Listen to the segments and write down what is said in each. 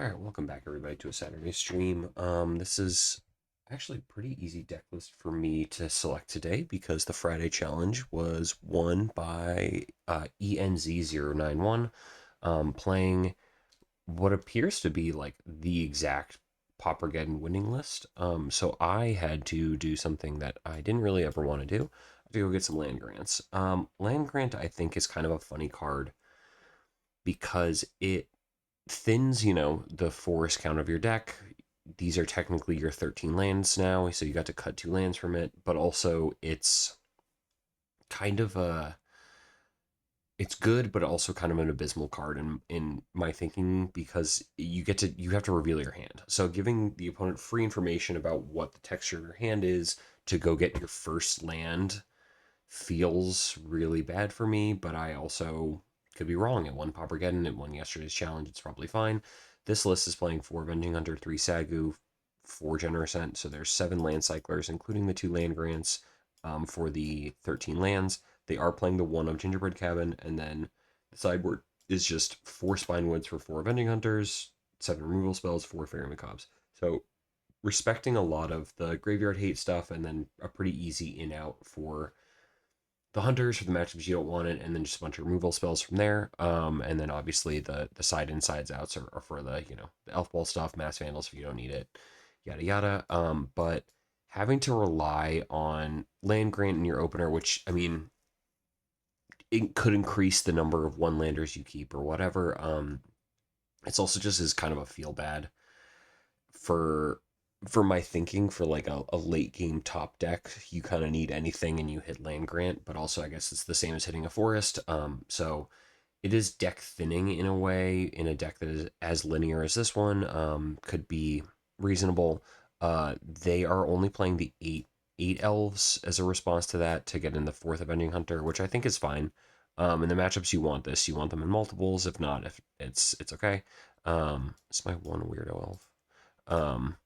All right, welcome back everybody to a Saturday stream. This is actually a pretty easy deck list for me to select today because the Friday challenge was won by ENZ091, playing what appears to be like the exact Paupergeddon winning list. So I had to do something that I didn't really ever want to do. I had to go get some land grants. Land grant I think is kind of a funny card because it thins, the forest count of your deck. These are technically your 13 lands now, so you got to cut two lands from it, but also it's kind of a it's good, but also kind of an abysmal card in my thinking because you have to reveal your hand. So giving the opponent free information about what the texture of your hand is to go get your first land feels really bad for me, but I also could be wrong. It won Paupergeddon, it won yesterday's challenge, it's probably fine. This list is playing 4 Avenging Hunter, 3 Sagu, 4 Generous Ent, so there's 7 land cyclers, including the 2 land grants for the 13 lands. They are playing the 1 of Gingerbread Cabin, and then the sideboard is just 4 Spinewoods for 4 Avenging Hunters, 7 removal spells, 4 Fairy Macaques. So respecting a lot of the graveyard hate stuff, and then a pretty easy in out for the hunters for the matchups you don't want it, and then just a bunch of removal spells from there. And then obviously the side insides outs are for the elf ball stuff, mass vandals if you don't need it, yada yada. But having to rely on land grant in your opener, which I mean, it could increase the number of one landers you keep or whatever. It's also just as kind of a feel bad for my thinking for like a late game top deck. You kind of need anything and you hit land grant, but also I guess it's the same as hitting a forest. So it is deck thinning in a way in a deck that is as linear as this one. Could be reasonable. They are only playing the eight elves as a response to that to get in the fourth Avenging Hunter, which I think is fine. In the matchups you want this, you want them in multiples. If not, if it's okay. It's my one weirdo elf. Um,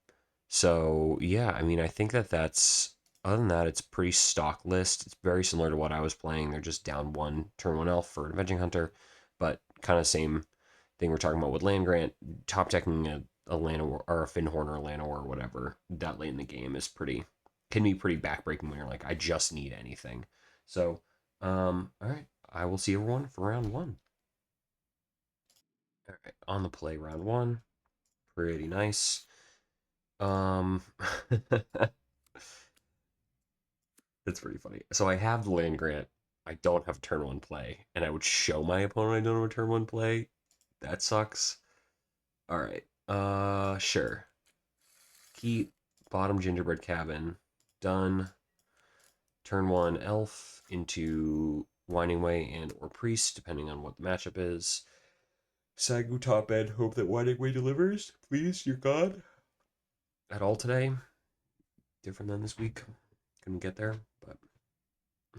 so yeah, I mean, I think that's other than that, it's pretty stock list. It's very similar to what I was playing. They're just down one turn one elf for an Avenging Hunter, but kind of same thing we're talking about with land grant. Top decking a Llanowar or a Finhorn or a Llanowar or whatever that late in the game is pretty can be pretty backbreaking when you're like, I just need anything. So, all right, I will see everyone for round one. All right, on the play round one, pretty nice. Um, It's pretty funny. So I have the land grant. I don't have turn one play, and I would show my opponent I don't have a turn one play. That sucks. All right. Sure. Keep bottom gingerbread cabin. Done. Turn one elf into Winding Way and or priest, depending on what the matchup is. Sagu top end. Hope that Winding Way delivers. Please, your god. At all today. Different than this week. Couldn't get there, but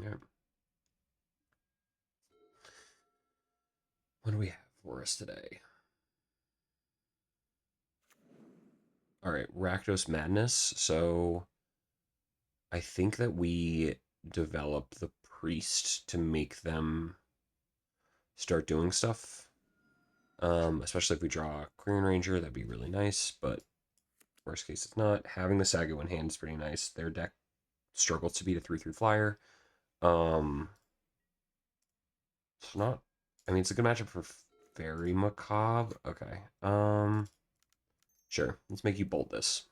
yeah. What do we have for us today? All right, Rakdos Madness. So I think that we develop the priest to make them start doing stuff. Especially if we draw a Queen Ranger, that'd be really nice. But worst case, it's not. Having the Sagu in hand is pretty nice. Their deck struggles to beat a 3/3 flyer. Um, it's not. I mean, it's a good matchup for Fairy Macabre. Okay. Sure. Let's make you bolt this.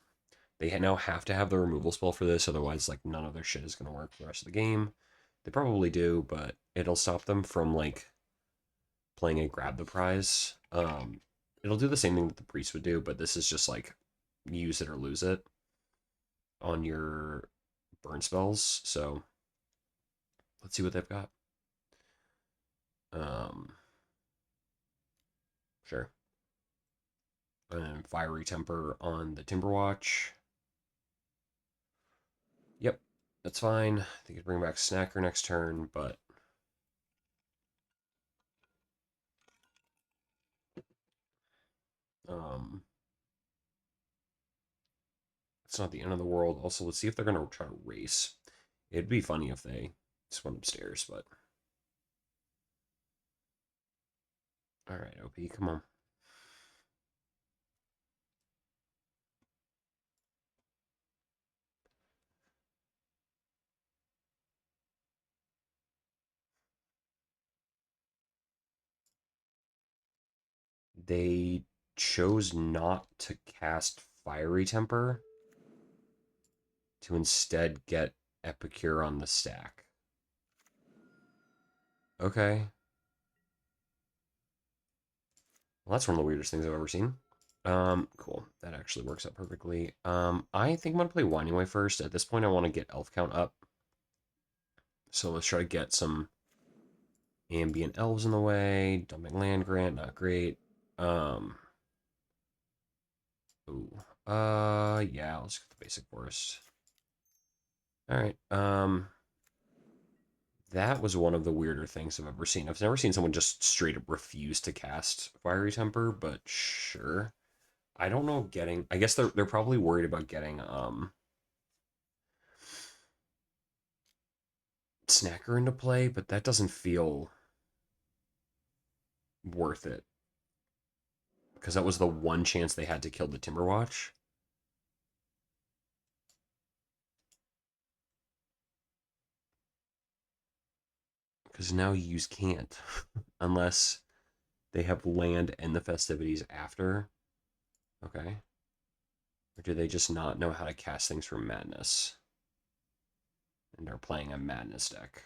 They now have to have the removal spell for this, otherwise, like, none of their shit is going to work for the rest of the game. They probably do, but it'll stop them from, like, playing a grab the prize. It'll do the same thing that the priest would do, but this is just, like, use it or lose it on your burn spells. So, let's see what they've got. Um, sure. And Fiery Temper on the Timberwatch. Yep, that's fine. They could bring back Snacker next turn, but um, it's not the end of the world. Also, let's see if they're going to try to race. It'd be funny if they just went upstairs, but... Alright, OP, come on. They chose not to cast Fiery Temper to instead get Epicure on the stack. Okay. Well, that's one of the weirdest things I've ever seen. Cool. That actually works out perfectly. I think I'm gonna play Winding Way first. At this point, I want to get elf count up. So let's try to get some ambient elves in the way. Dumping land grant, not great. Um, ooh. Yeah, let's get the basic forest. All right. That was one of the weirder things I've ever seen. I've never seen someone just straight up refuse to cast Fiery Temper, but sure. I don't know getting. I guess they're probably worried about getting Snacker into play, but that doesn't feel worth it because that was the one chance they had to kill the Timberwatch. Because now you can't unless they have land and the festivities after. Okay. Or do they just not know how to cast things from Madness? And they're playing a Madness deck.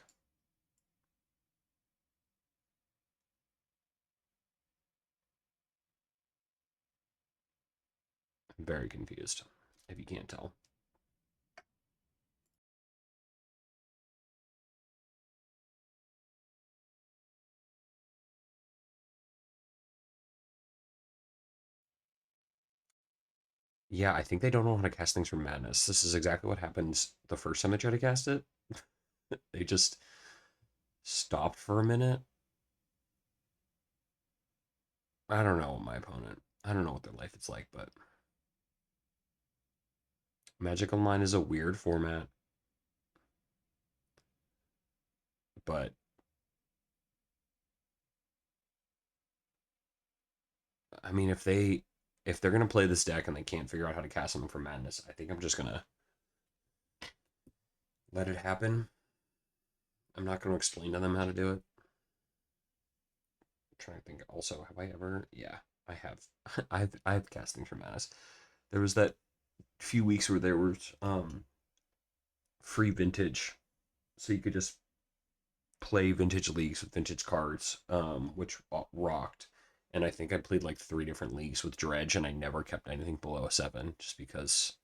I'm very confused, if you can't tell. Yeah, I think they don't know how to cast things from Madness. This is exactly what happens the first time they try to cast it. They just stopped for a minute. I don't know my opponent. I don't know what their life is like, but Magic Online is a weird format. But I mean, if they're gonna play this deck and they can't figure out how to cast something from Madness, I think I'm just gonna let it happen. I'm not gonna explain to them how to do it. I'm trying to think. Also, have I ever? Yeah, I have. I've cast things from Madness. There was that few weeks where there was free vintage, so you could just play vintage leagues with vintage cards, which rocked. And I think I played like 3 different leagues with Dredge, and I never kept anything below a 7, just because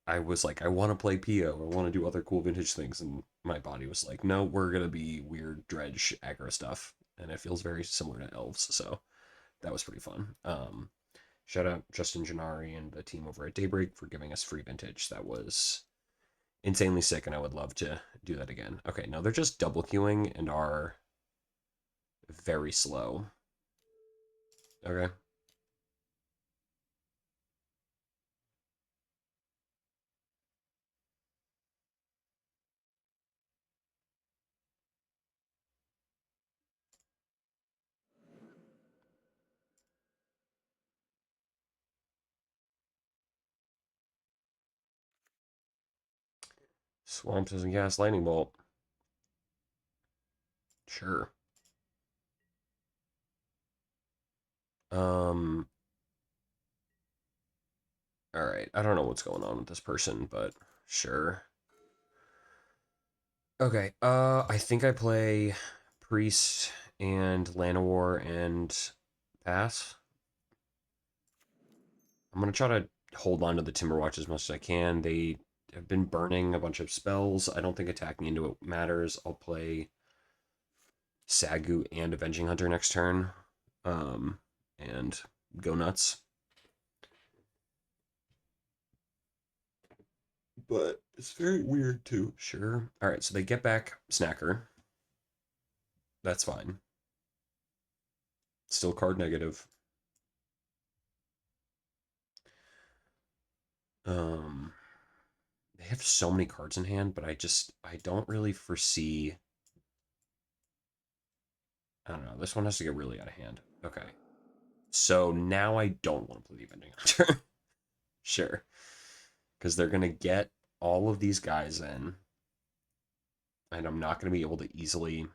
I was like, I want to play PO, I want to do other cool vintage things, and my body was like, no, we're gonna be weird Dredge aggro stuff, and it feels very similar to Elves, so that was pretty fun. Shout out Justin Janari and the team over at Daybreak for giving us free vintage. That was insanely sick, and I would love to do that again. Okay, no, they're just double queuing and are very slow. Okay. Swamp doesn't cast Lightning Bolt. Sure. Um. All right. I don't know what's going on with this person, but sure. Okay. I think I play Priest and Llanowar and pass. I'm gonna try to hold on to the Timberwatch as much as I can. They have been burning a bunch of spells. I don't think attacking into it matters. I'll play Sagu and Avenging Hunter next turn, and go nuts. But it's very weird too. Sure. All right, so they get back Snacker. That's fine. Still card negative. Um, they have so many cards in hand, but I don't really foresee. I don't know. This one has to get really out of hand. Okay. So now I don't want to play the Avenging Hunter. Sure. Because they're gonna get all of these guys in, and I'm not gonna be able to easily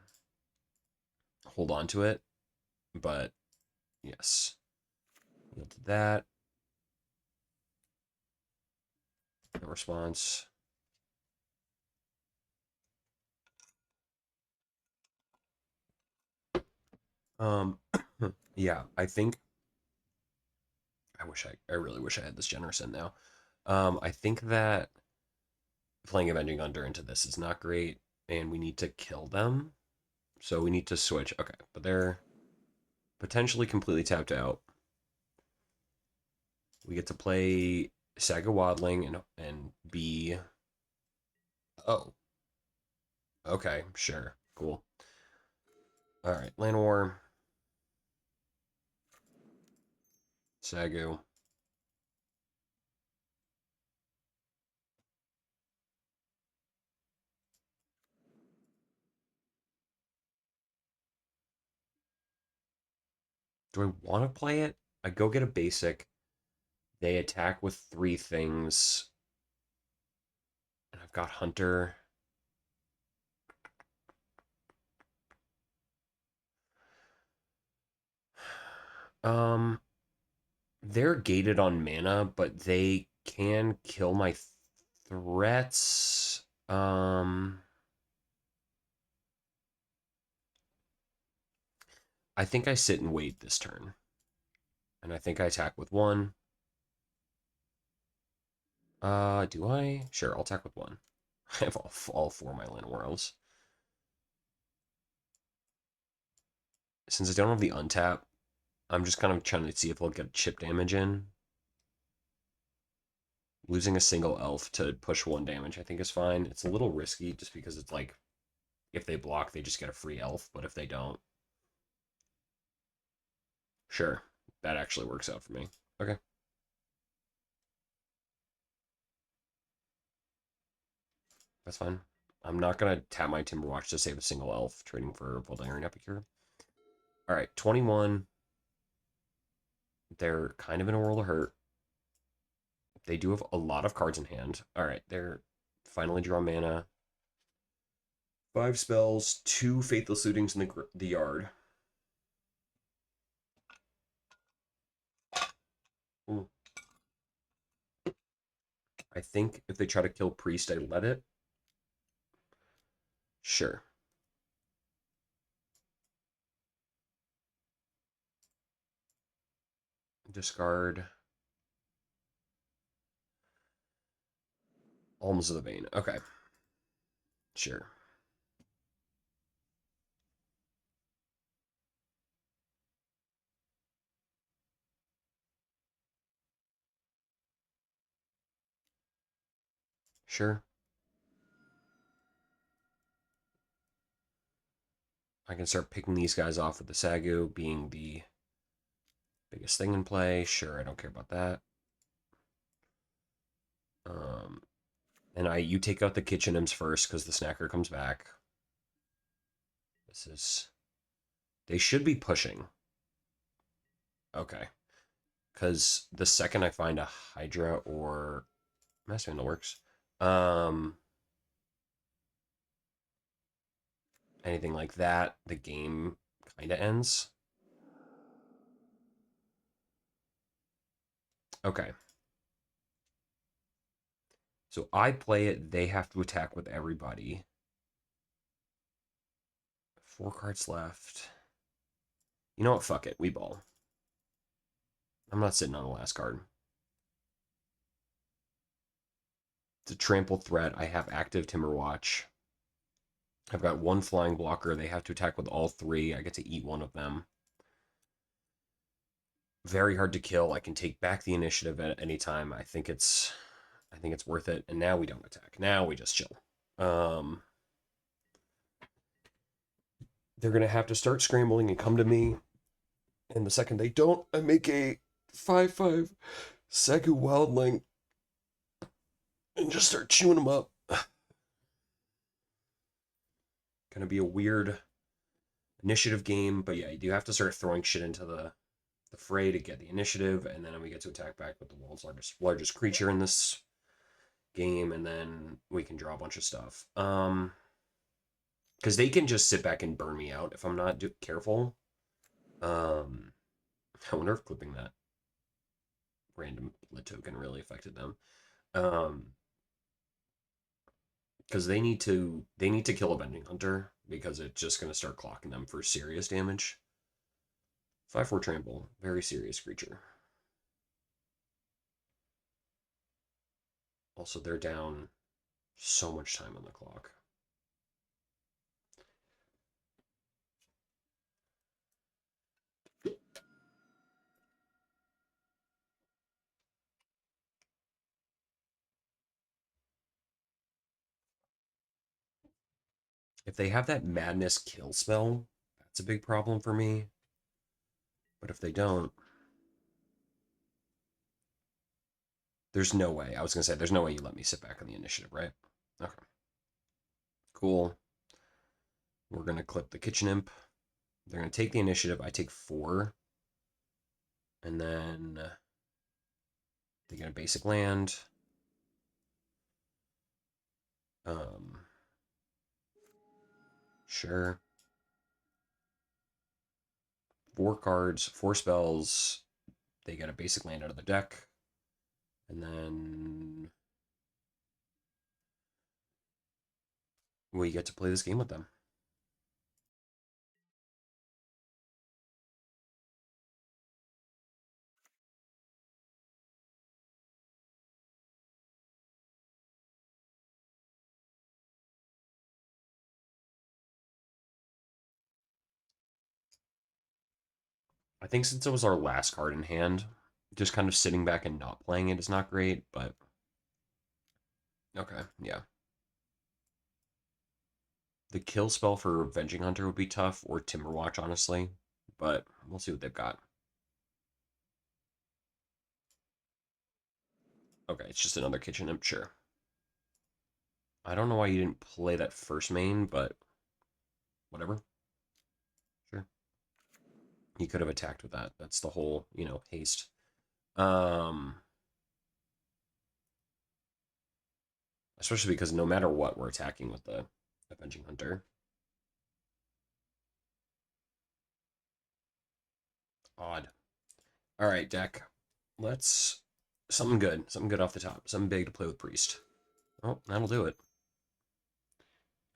hold on to it. But Yes. Yield to that. No response. Um, yeah, I think I really wish I had this generous in now. I think that playing Avenging Under into this is not great, and we need to kill them. So we need to switch. Okay, but they're potentially completely tapped out. We get to play Saga Wadling and be. Oh, okay, sure, cool. All right, Land War, Sagu. Do I want to play it? I go get a basic. They attack with three things, and I've got Hunter. Um, they're gated on mana, but they can kill my threats. I think I sit and wait this turn, and I think I attack with one. Do I? Sure, I'll attack with one. I have all four of my land worlds. Since I don't have the untap, I'm just kind of trying to see if I'll get chip damage in. Losing a single elf to push one damage, I think, is fine. It's a little risky just because it's like if they block, they just get a free elf, but if they don't, sure, that actually works out for me. Okay, that's fine. I'm not gonna tap my Timberwatch to save a single elf, trading for Voldaren Epicure. All right, 21. They're kind of in a world of hurt. They do have a lot of cards in hand. All right, they're finally draw mana. 5 spells, 2 Faithless Lootings in the yard. Ooh. I think if they try to kill Priest, I let it. Sure. Discard Alms of the Vein. Okay. Sure. Sure. I can start picking these guys off with the Sagu being the biggest thing in play. Sure, I don't care about that. Um, and you take out the kitchen imps first because the snacker comes back. This is they should be pushing. Okay. Because the second I find a Hydra or Master in the works, um, anything like that, the game kind of ends. Okay. So I play it, they have to attack with everybody. 4 cards left. You know what? Fuck it. We ball. I'm not sitting on the last card. It's a trample threat. I have active Timberwatch. I've got one flying blocker. They have to attack with all three. I get to eat one of them. Very hard to kill. I can take back the initiative at any time. I think it's worth it. And now we don't attack. Now we just chill. They're gonna have to start scrambling and come to me. And the second they don't, I make a 5/5 Sagu Wildling and just start chewing them up. Gonna be a weird initiative game, but yeah, you do have to start throwing shit into the fray to get the initiative, and then we get to attack back with the world's largest creature in this game, and then we can draw a bunch of stuff. Because they can just sit back and burn me out if I'm not careful. Um, I wonder if clipping that random lit token really affected them. Um, because they need to kill a Bending Hunter because it's just gonna start clocking them for serious damage. 5/4 trample, very serious creature. Also, they're down so much time on the clock. If they have that madness kill spell, that's a big problem for me. But if they don't, there's no way. I was gonna say there's no way you let me sit back on the initiative, right? Okay, cool. We're gonna clip the kitchen imp. They're gonna take the initiative. I take 4, and then they get a basic land. Um, sure. 4 cards, 4 spells. They get a basic land out of the deck, and then we get to play this game with them. I think since it was our last card in hand, just kind of sitting back and not playing it is not great, but okay, yeah. The kill spell for Avenging Hunter would be tough, or Timberwatch, honestly, but we'll see what they've got. Okay, it's just another kitchen imp, sure. I don't know why you didn't play that first main, but whatever. Sure. You could have attacked with that. That's the whole, haste. Um, Especially because no matter what, we're attacking with the Avenging Hunter. Odd. All right, deck. Let's something good. Something good off the top. Something big to play with Priest. Oh, that'll do it.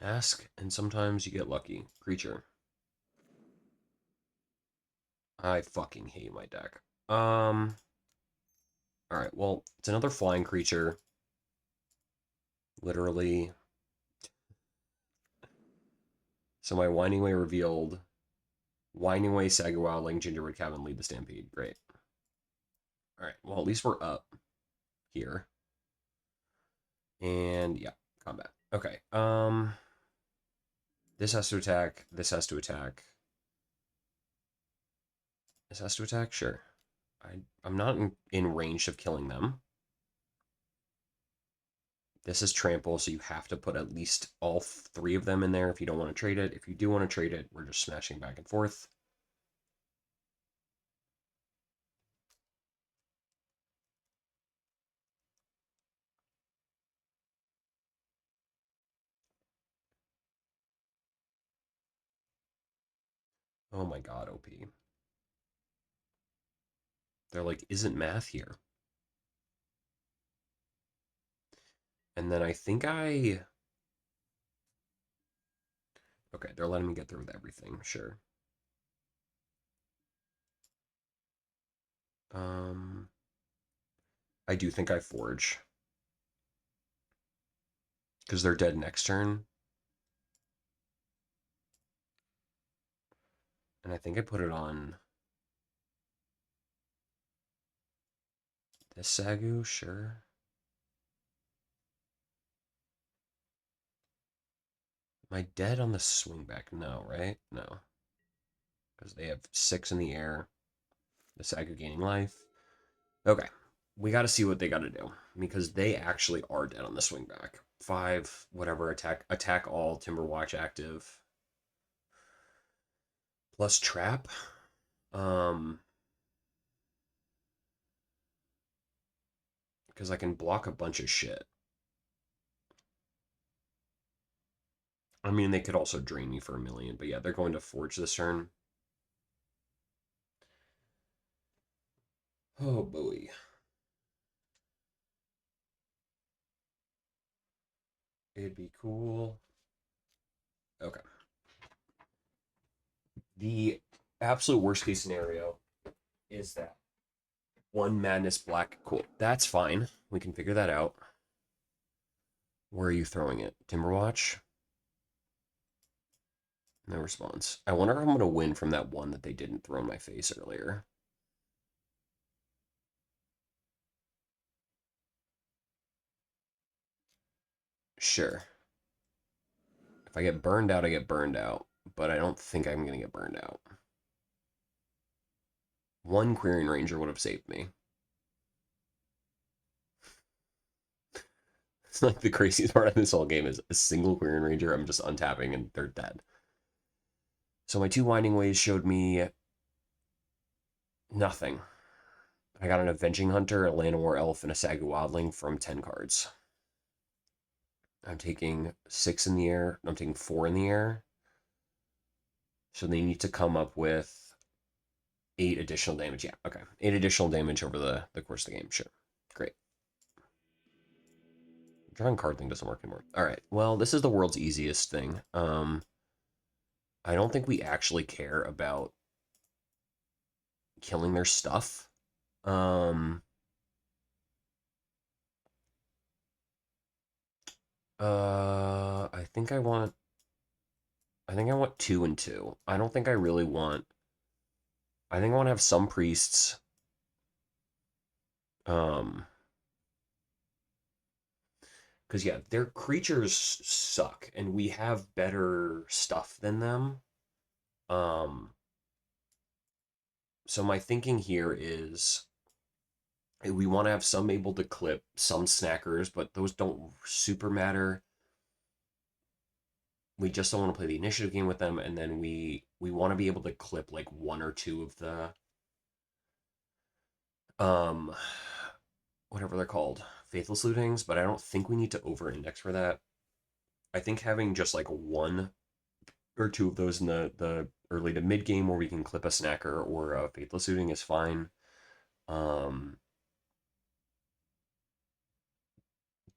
Ask, and sometimes you get lucky. Creature. I fucking hate my deck. All right. Well, it's another flying creature. Literally. So my Winding Way revealed. Winding Way, Sagu Wildling, Gingerbread Cabin, lead the Stampede. Great. All right. Well, at least we're up here. And yeah, combat. Okay. This has to attack. This has to attack. This has to attack. Sure. I'm not in range of killing them. This is trample, so you have to put at least all 3 of them in there if you don't want to trade it. If you do want to trade it, we're just smashing back and forth. Oh my god, OP. They're like, isn't math here? And then I think okay, they're letting me get through with everything, sure. Um, I do think I forge. Because they're dead next turn. And I think I put it on this Sagu, sure. Am I dead on the swing back? No, right? No. Because they have 6 in the air. The Sagu gaining life. Okay. We got to see what they got to do. Because they actually are dead on the swing back. 5, whatever, attack all, Timberwatch active. Plus trap. Um, because I can block a bunch of shit. I mean, they could also drain me for 1 million, but yeah, they're going to forge this turn. Oh boy. It'd be cool. Okay. The absolute worst case scenario is that one Madness Black. Cool. That's fine. We can figure that out. Where are you throwing it? Timberwatch? No response. I wonder if I'm going to win from that one that they didn't throw in my face earlier. Sure. If I get burned out, I get burned out. But I don't think I'm going to get burned out. One Querying Ranger would have saved me. It's like the craziest part of this whole game is a single Querying Ranger. I'm just untapping and they're dead. So my two Winding Ways showed me nothing. I got an Avenging Hunter, a Llanowar Elf, and a Sagu Wildling from 10 cards. I'm taking 6 in the air. I'm taking 4 in the air. So they need to come up with 8 additional damage. Yeah, okay. 8 additional damage over the course of the game. Sure. Great. Drawing card thing doesn't work anymore. All right. Well, this is the world's easiest thing. I don't think we actually care about killing their stuff. Um, I think I want. I think I want 2 and 2. I don't think I really want. I think I want to have some priests. Um, because yeah, their creatures suck, and we have better stuff than them. Um, so my thinking here is we want to have some able to clip, some snackers, but those don't super matter. We just don't want to play the initiative game with them, and then we want to be able to clip like 1 or 2 of the um whatever they're called, faithless lootings, but I don't think we need to over index for that. I think having just like 1 or 2 of those in the early to mid game where we can clip a snacker or a faithless looting is fine. Um,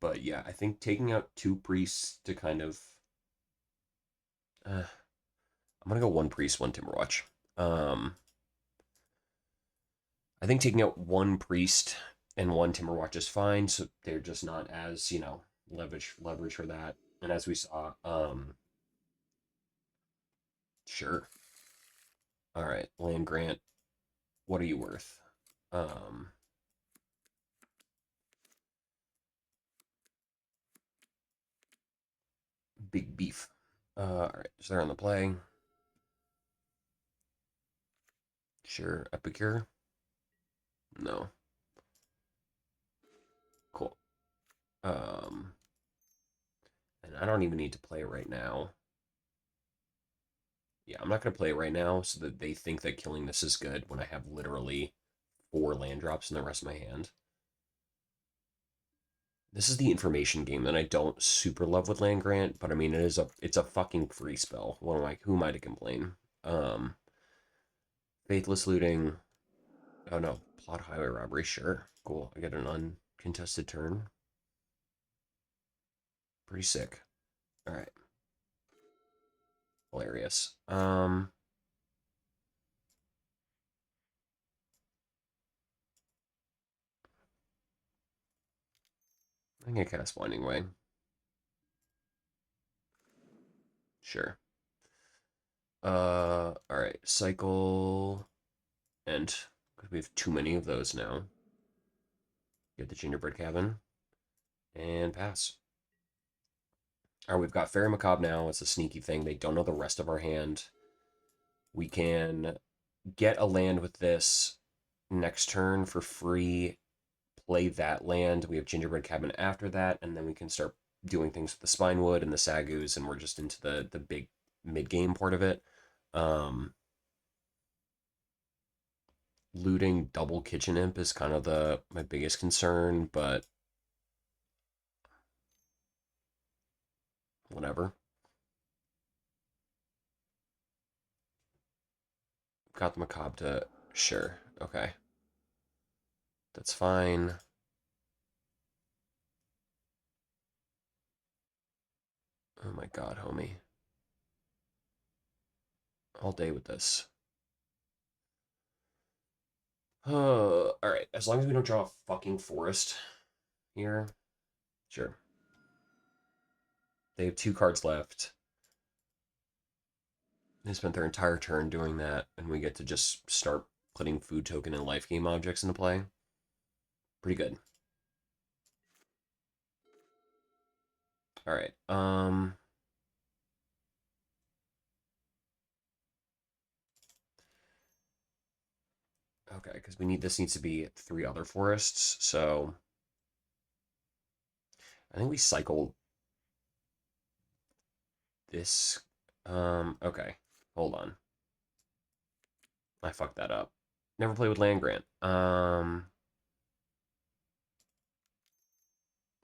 but yeah, I think taking out 2 priests to kind of I'm gonna go 1 priest, 1 Timberwatch. Um, I think taking out 1 priest and 1 Timberwatch is fine. So they're just not as leverage for that. And as we saw, sure. All right, land grant. What are you worth? Um, big beef. All right, so they're on the play. Sure, Epicure. No, cool. Um, and I don't even need to play it right now. Yeah, I'm not gonna play it right now so that they think that killing this is good when I have literally 4 land drops in the rest of my hand. This is the information game that I don't super love with land grant, but I mean it's a fucking free spell. What am I? Who am I to complain? Um, faithless looting. Oh no, plot highway robbery. Sure, cool. I get an uncontested turn. Pretty sick. All right, hilarious. I'm gonna cast Winding Way. Sure. All right. Cycle and because we have too many of those now. Get the gingerbread cabin and pass. All right, we've got Fairy Macabre now. It's a sneaky thing. They don't know the rest of our hand. We can get a land with this next turn for free. Play that land. We have gingerbread cabin after that, and then we can start doing things with the Spinewood and the Sagus, and we're just into the big mid game part of it. Um, Looting double kitchen imp is kind of the my biggest concern, but whatever. Got the macabre to sure. Okay. That's fine. Oh my god, homie. All day with this. Alright. As long as we don't draw a fucking forest here. Sure. They have 2 cards left. They spent their entire turn doing that, and we get to just start putting food token and life game objects into play. Pretty good. Alright. Okay, because this needs to be 3 other forests, so I think we cycle this. Okay. Hold on. I fucked that up. Never play with land grant.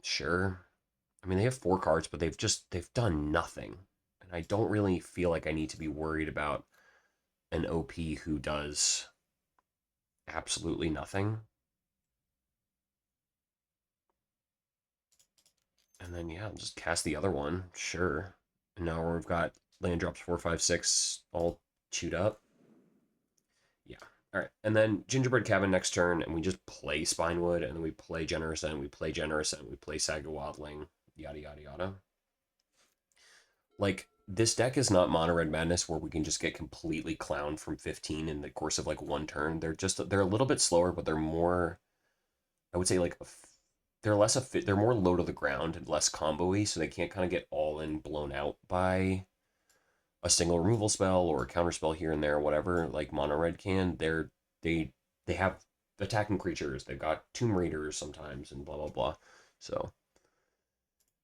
Sure. I mean, they have 4 cards, but they've done nothing. And I don't really feel like I need to be worried about an OP who does absolutely nothing. And then yeah, just cast the other one. Sure. And now we've got land drops 4, 5, 6 all chewed up. Yeah. All right. And then Gingerbread Cabin next turn, and we just play Spinewood, and then we play Generous End, we play Generous End, we play Saga Wadling, yada yada yada. Like, this deck is not Mono Red Madness where we can just get completely clowned from 15 in the course of like 1 turn. They're a little bit slower, but they're more, I would say, like they're less they're more low to the ground and less combo-y, so they can't kind of get all in blown out by a single removal spell or a counter spell here and there, or whatever, like Mono Red can. They they have attacking creatures. They've got Tomb Raiders sometimes and blah blah blah. So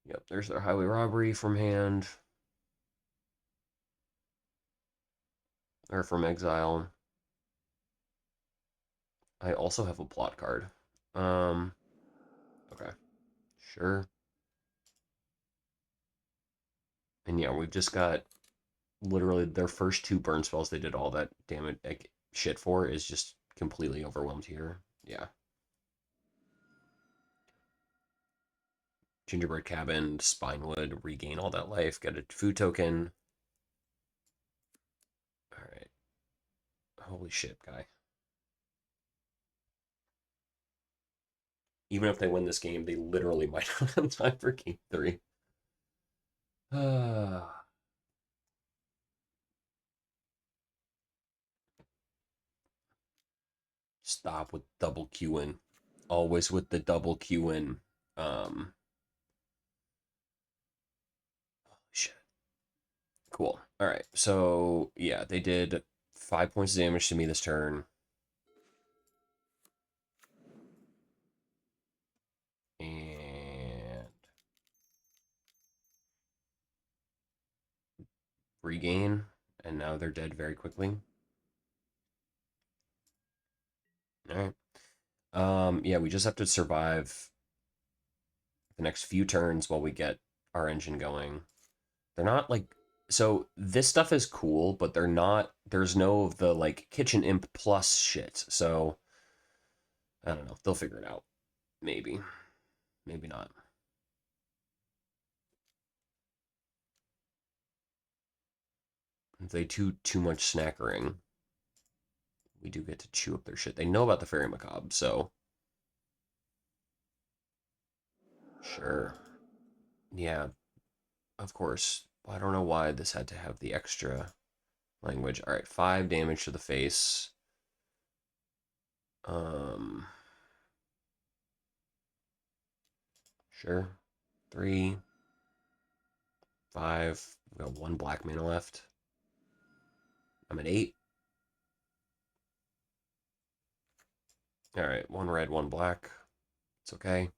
yep, there's their Highway Robbery from hand or from exile. I also have a plot card. Okay, sure. And yeah, we've just got literally their first 2 burn spells they did all that damage like shit for is just completely overwhelmed here. Yeah. Gingerbread Cabin, Spinewood, regain all that life, get a food token. Alright. Holy shit, guy. Even if they win this game, they literally might not have time for game 3. Stop with double Qing. Always with the double Qing. Shit. Cool. All right. So yeah, they did 5 points of damage to me this turn, and regain, and now they're dead very quickly. All right. Yeah, we just have to survive the next few turns while we get our engine going. They're not like, so this stuff is cool, but they're not. There's no of the like kitchen imp plus shit. So I don't know. They'll figure it out. Maybe, maybe not. If they do too much snackering, we do get to chew up their shit. They know about the fairy macabre, so sure. Yeah, of course. I don't know why this had to have the extra language. All right, 5 damage to the face. Um, sure. 3, 5. We've got 1 black mana left. I'm at 8. All right, 1 red, 1 black. It's okay.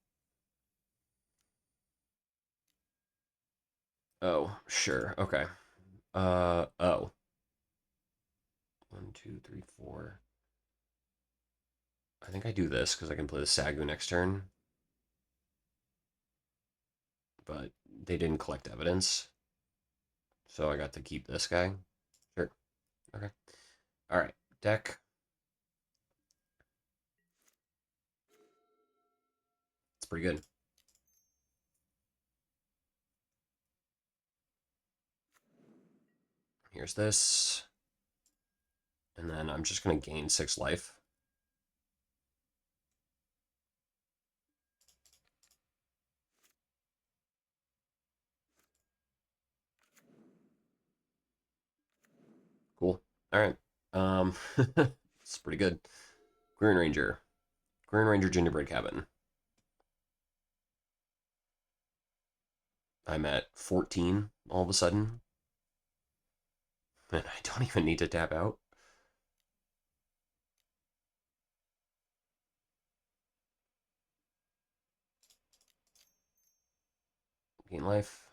Oh, sure. Okay. Oh. 1, 2, 3, 4. I think I do this because I can play the Sagu next turn, but they didn't collect evidence, so I got to keep this guy. Sure. Okay. All right. Deck. That's pretty good. Here's this. And then I'm just going to gain 6 life. Cool. All right. It's pretty good. Green Ranger. Green Ranger Gingerbread Cabin. I'm at 14 all of a sudden. And I don't even need to tap out. Gain life.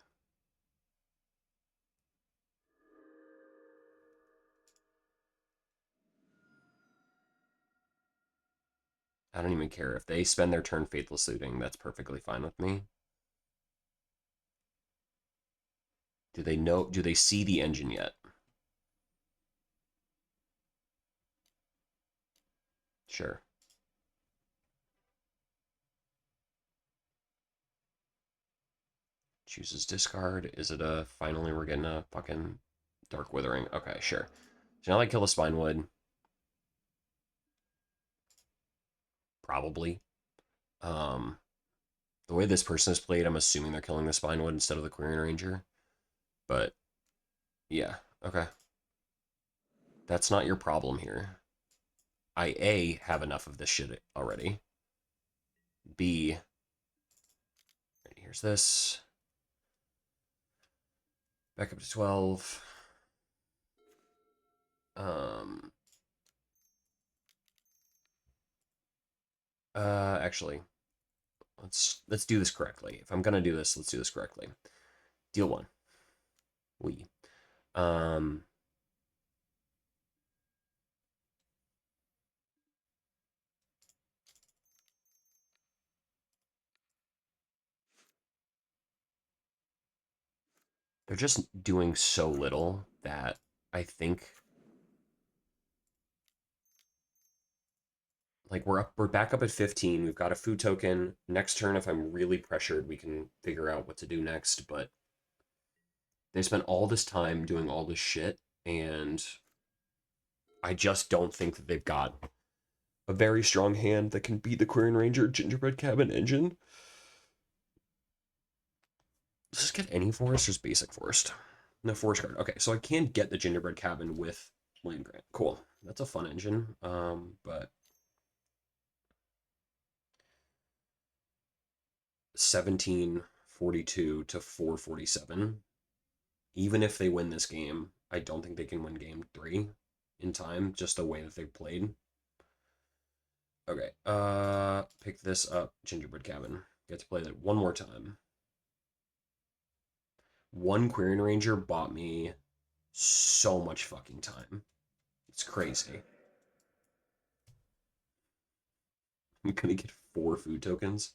I don't even care. If they spend their turn Faithless Looting, that's perfectly fine with me. Do they know? Do they see the engine yet? Sure. Chooses discard. Is it a finally we're getting a fucking Dark Withering? Okay, sure. So now I kill the Spinewood. Probably. Um, the way this person is played, I'm assuming they're killing the Spinewood instead of the Query Ranger. But yeah, okay. That's not your problem here. I A, have enough of this shit already. B, here's this. Back up to 12. Um, actually, let's do this correctly. If I'm gonna do this, let's do this correctly. Deal 1. We. Um, they're just doing so little that I think like we're back up at 15. We've got a food token. Next turn, if I'm really pressured, we can figure out what to do next. But they spent all this time doing all this shit, and I just don't think that they've got a very strong hand that can beat the Query Ranger Gingerbread Cabin engine. Does this get any forest or just basic forest? No forest card. Okay, so I can get the Gingerbread Cabin with Land Grant. Cool. That's a fun engine. But 1742 to 447. Even if they win this game, I don't think they can win game 3 in time, just the way that they've played. Okay, pick this up, Gingerbread Cabin. Get to play that one more time. One Query Ranger bought me so much fucking time. It's crazy. I'm gonna get 4 food tokens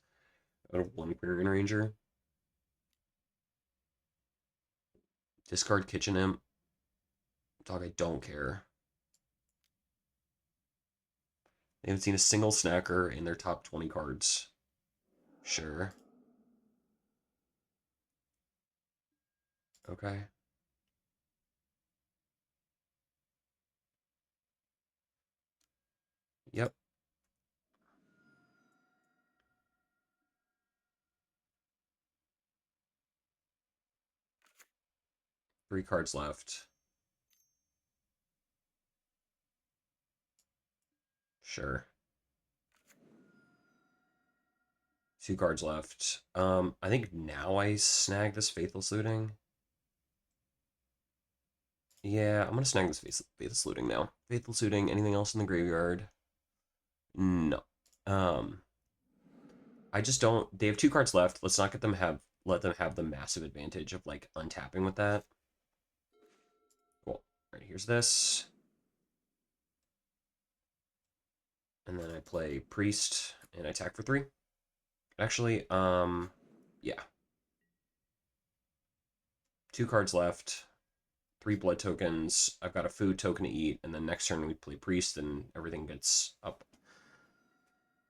out of one Query Ranger. Discard Kitchen Imp. Dog, I don't care. They haven't seen a single snacker in their top 20 cards. Sure. Okay. Yep. Three cards left. Sure. 2 cards left. I think now I snag this Faithless Looting. Yeah, I'm gonna snag this Faithless Looting now. Faithless Looting, anything else in the graveyard? No. Um, I just don't. They have 2 cards left. Let's not let them have the massive advantage of like untapping with that. Cool. All right, here's this. And then I play Priest and I attack for 3. Actually, yeah. 2 cards left. 3 blood tokens. I've got a food token to eat, and then next turn we play Priest and everything gets up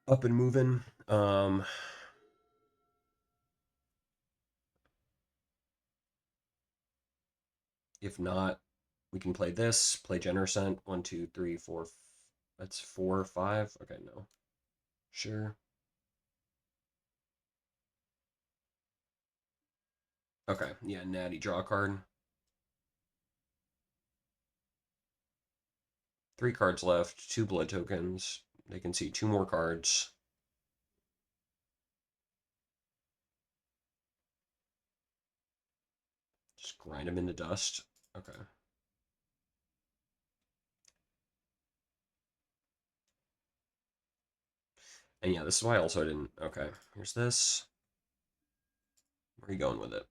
and moving. If not, we can play this, play Genercent. One, two, three, four. That's four, five. Okay, no. Sure. Okay, yeah, natty draw card. Three cards left, two blood tokens. They can see two more cards. Just grind them into dust. Okay. And yeah, this is why also I didn't. Okay, here's this. Where are you going with it?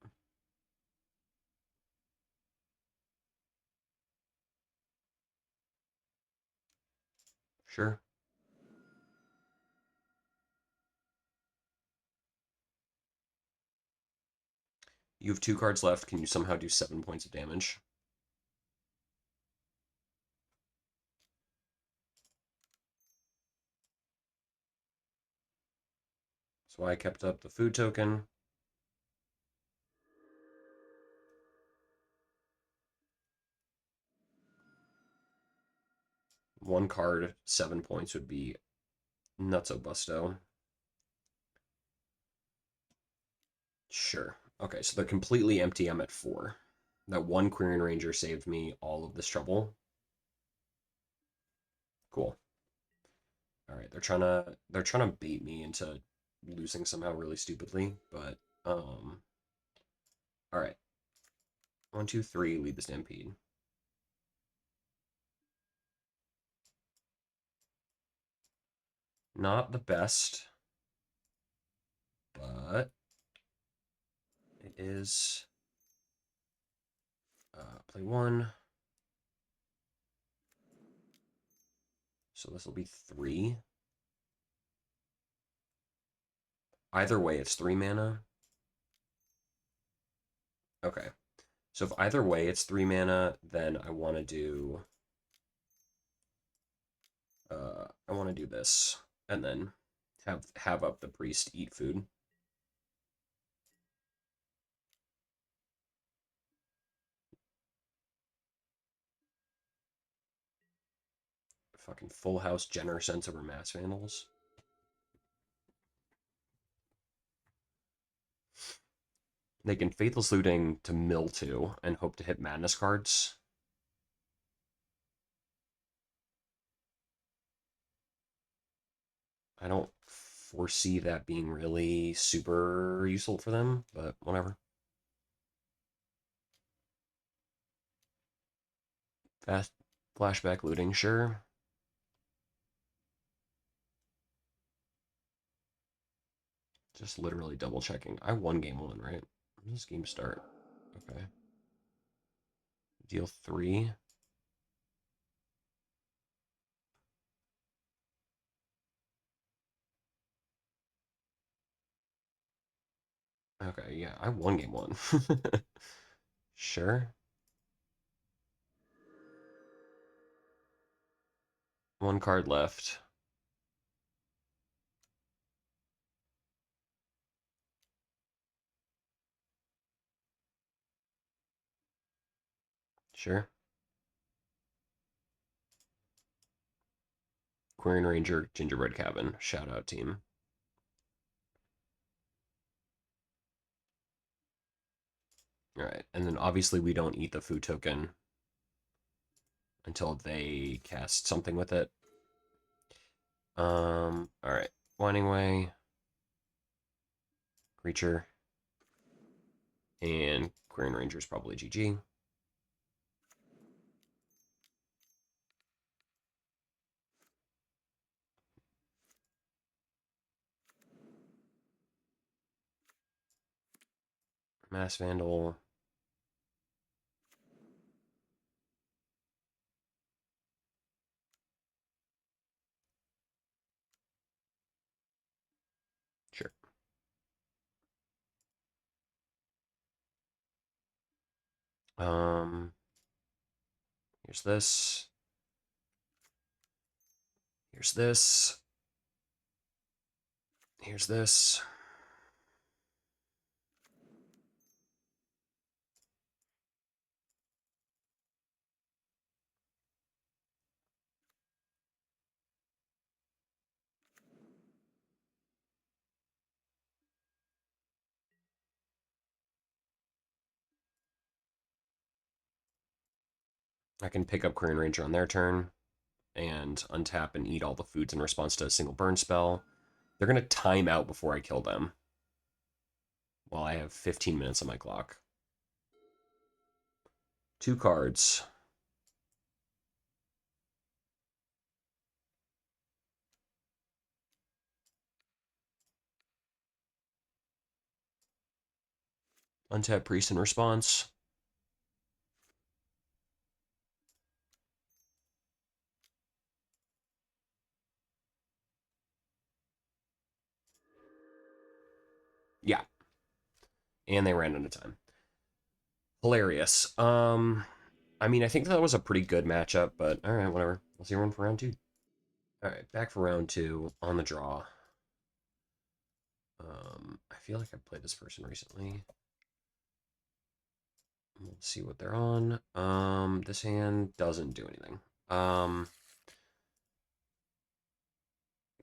Sure. You have two cards left. Can you somehow do 7 points of damage? That's why I kept up the food token. One card, 7 points would be nutso busto. Sure. Okay, so they're completely empty. I'm at four. That one Quirion Ranger saved me all of this trouble. Cool. All right, they're trying to bait me into losing somehow really stupidly, but all right. One, two, three, lead the stampede. Not the best, but it is play one. So this will be three. Either way, it's 3 mana. Okay. So if either way it's 3 mana, then I want to do this, and then have up the priest eat food. Fucking full house Jenner sense over mass vandals. They can faithless looting to mill two and hope to hit madness cards. I don't foresee that being really super useful for them, but whatever. Fast flashback looting, sure. Just literally double checking. I won game one, right? When does game start? Okay. Deal three. Okay, yeah, I won game one. Sure. One card left. Sure. Quarian Ranger, Gingerbread Cabin. Shout out, team. All right, and then obviously we don't eat the food token until they cast something with it. All right. Winding Way, Creature, and Quarian Ranger's probably GG. Mass Vandal. Sure. Um, here's this. Here's this. Here's this. I can pick up Query Ranger on their turn and untap and eat all the foods in response to a single burn spell. They're going to time out before I kill them while I have 15 minutes on my clock. 2 cards. Untap Priest in response. Yeah. And they ran out of time. Hilarious. I mean, I think that was a pretty good matchup, but all right, whatever. I'll see everyone for round 2. All right, back for round 2 on the draw. I feel like I've played this person recently. Let's see what they're on. This hand doesn't do anything.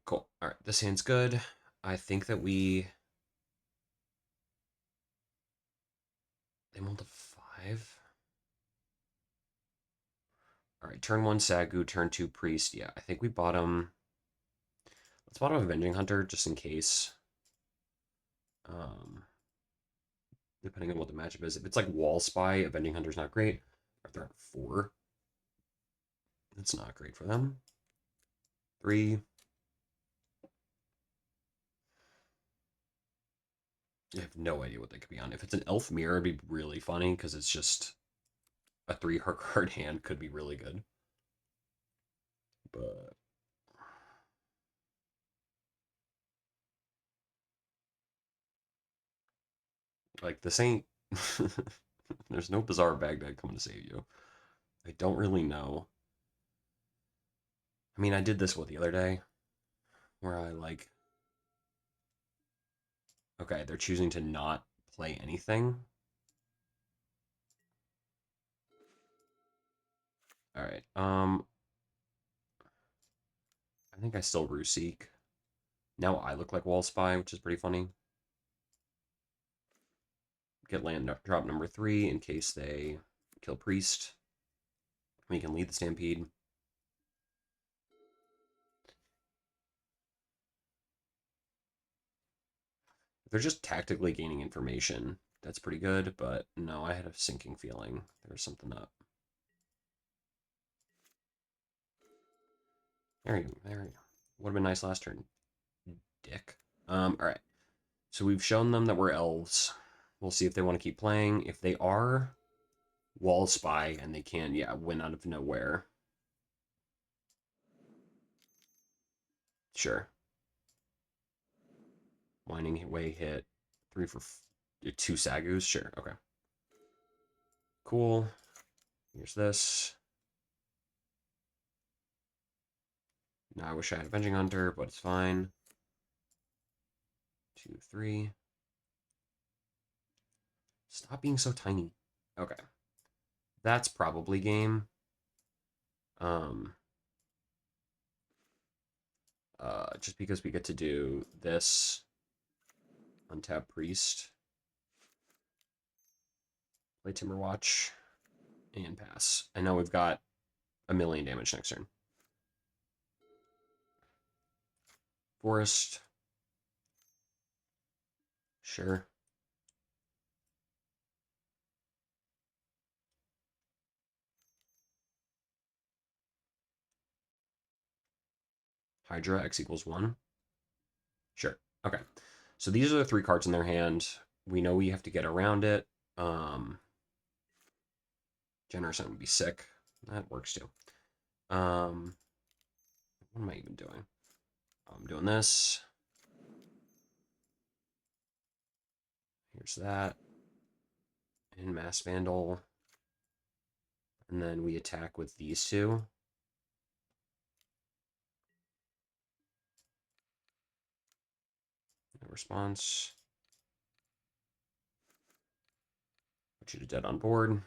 Cool. All right, this hand's good. I think that they want the 5. All right, turn 1 Sagu, turn 2 Priest. Yeah, I think we bottom. Let's bottom Avenging Hunter just in case. Um, Depending on what the matchup is. If it's like Wall Spy, Avenging Hunter's not great. If they're at 4, it's not great for them. 3. I have no idea what they could be on. If it's an Elf Mirror, it'd be really funny because it's just a 3 card hand could be really good. But like this ain't. There's no Bizarre Baghdad coming to save you. I don't really know. I mean, I did this the other day where I like. Okay, they're choosing to not play anything. All right. I think I still Rooseek. Now I look like Wall Spy, which is pretty funny. Get land drop number 3 in case they kill Priest. We can lead the Stampede. If they're just tactically gaining information, that's pretty good, but no, I had a sinking feeling there was something up. There you go. There you go. Would have been nice last turn. Dick. All right. So we've shown them that we're elves. We'll see if they want to keep playing. If they are Wall Spy and they can, yeah, win out of nowhere. Sure. Winding way hit. 3 for 2 Sagus. Sure. Okay. Cool. Here's this. Now I wish I had Avenging Hunter, but it's fine. 2, 3. Stop being so tiny. Okay. That's probably game. Um, just because we get to do this, untap Priest, play Timberwatch, and pass. I know we've got a million damage next turn. Forest. Sure. Hydra, X equals 1. Sure. Okay. So these are the 3 cards in their hand. We know we have to get around it. Generous would be sick. That works too. What am I even doing? I'm doing this. Here's that. And Mass Vandal. And then we attack with these 2. No response. Put you to dead on board.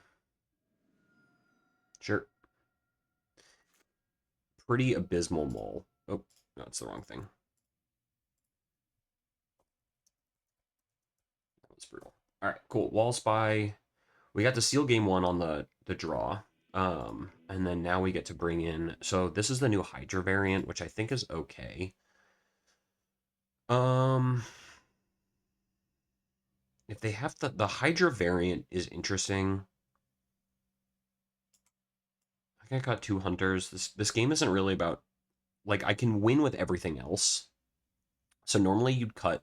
Sure. Pretty abysmal mole. Oh, no, it's the wrong thing. That was brutal. All right, cool. Wall Spy. We got the seal game 1 on the draw. And then now we get to bring in. So this is the new Hydra variant, which I think is okay. Um, if they have the Hydra variant is interesting. I think I got two hunters. This game isn't really about like I can win with everything else. So normally you'd cut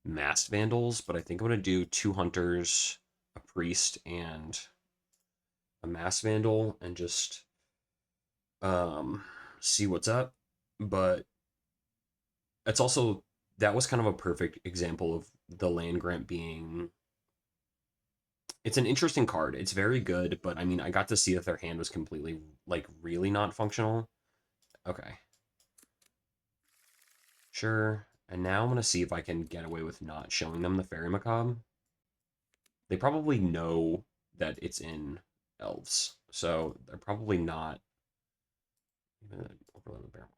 masked vandals, but I think I'm gonna do two hunters, a priest, and a masked vandal, and just see what's up. But it's also that was kind of a perfect example of the land grant being it's an interesting card. It's very good, but I mean I got to see that their hand was completely like really not functional. Okay. Sure. And now I'm gonna see if I can get away with not showing them the fairy macabre. They probably know that it's in elves. So they're probably not overload the bear.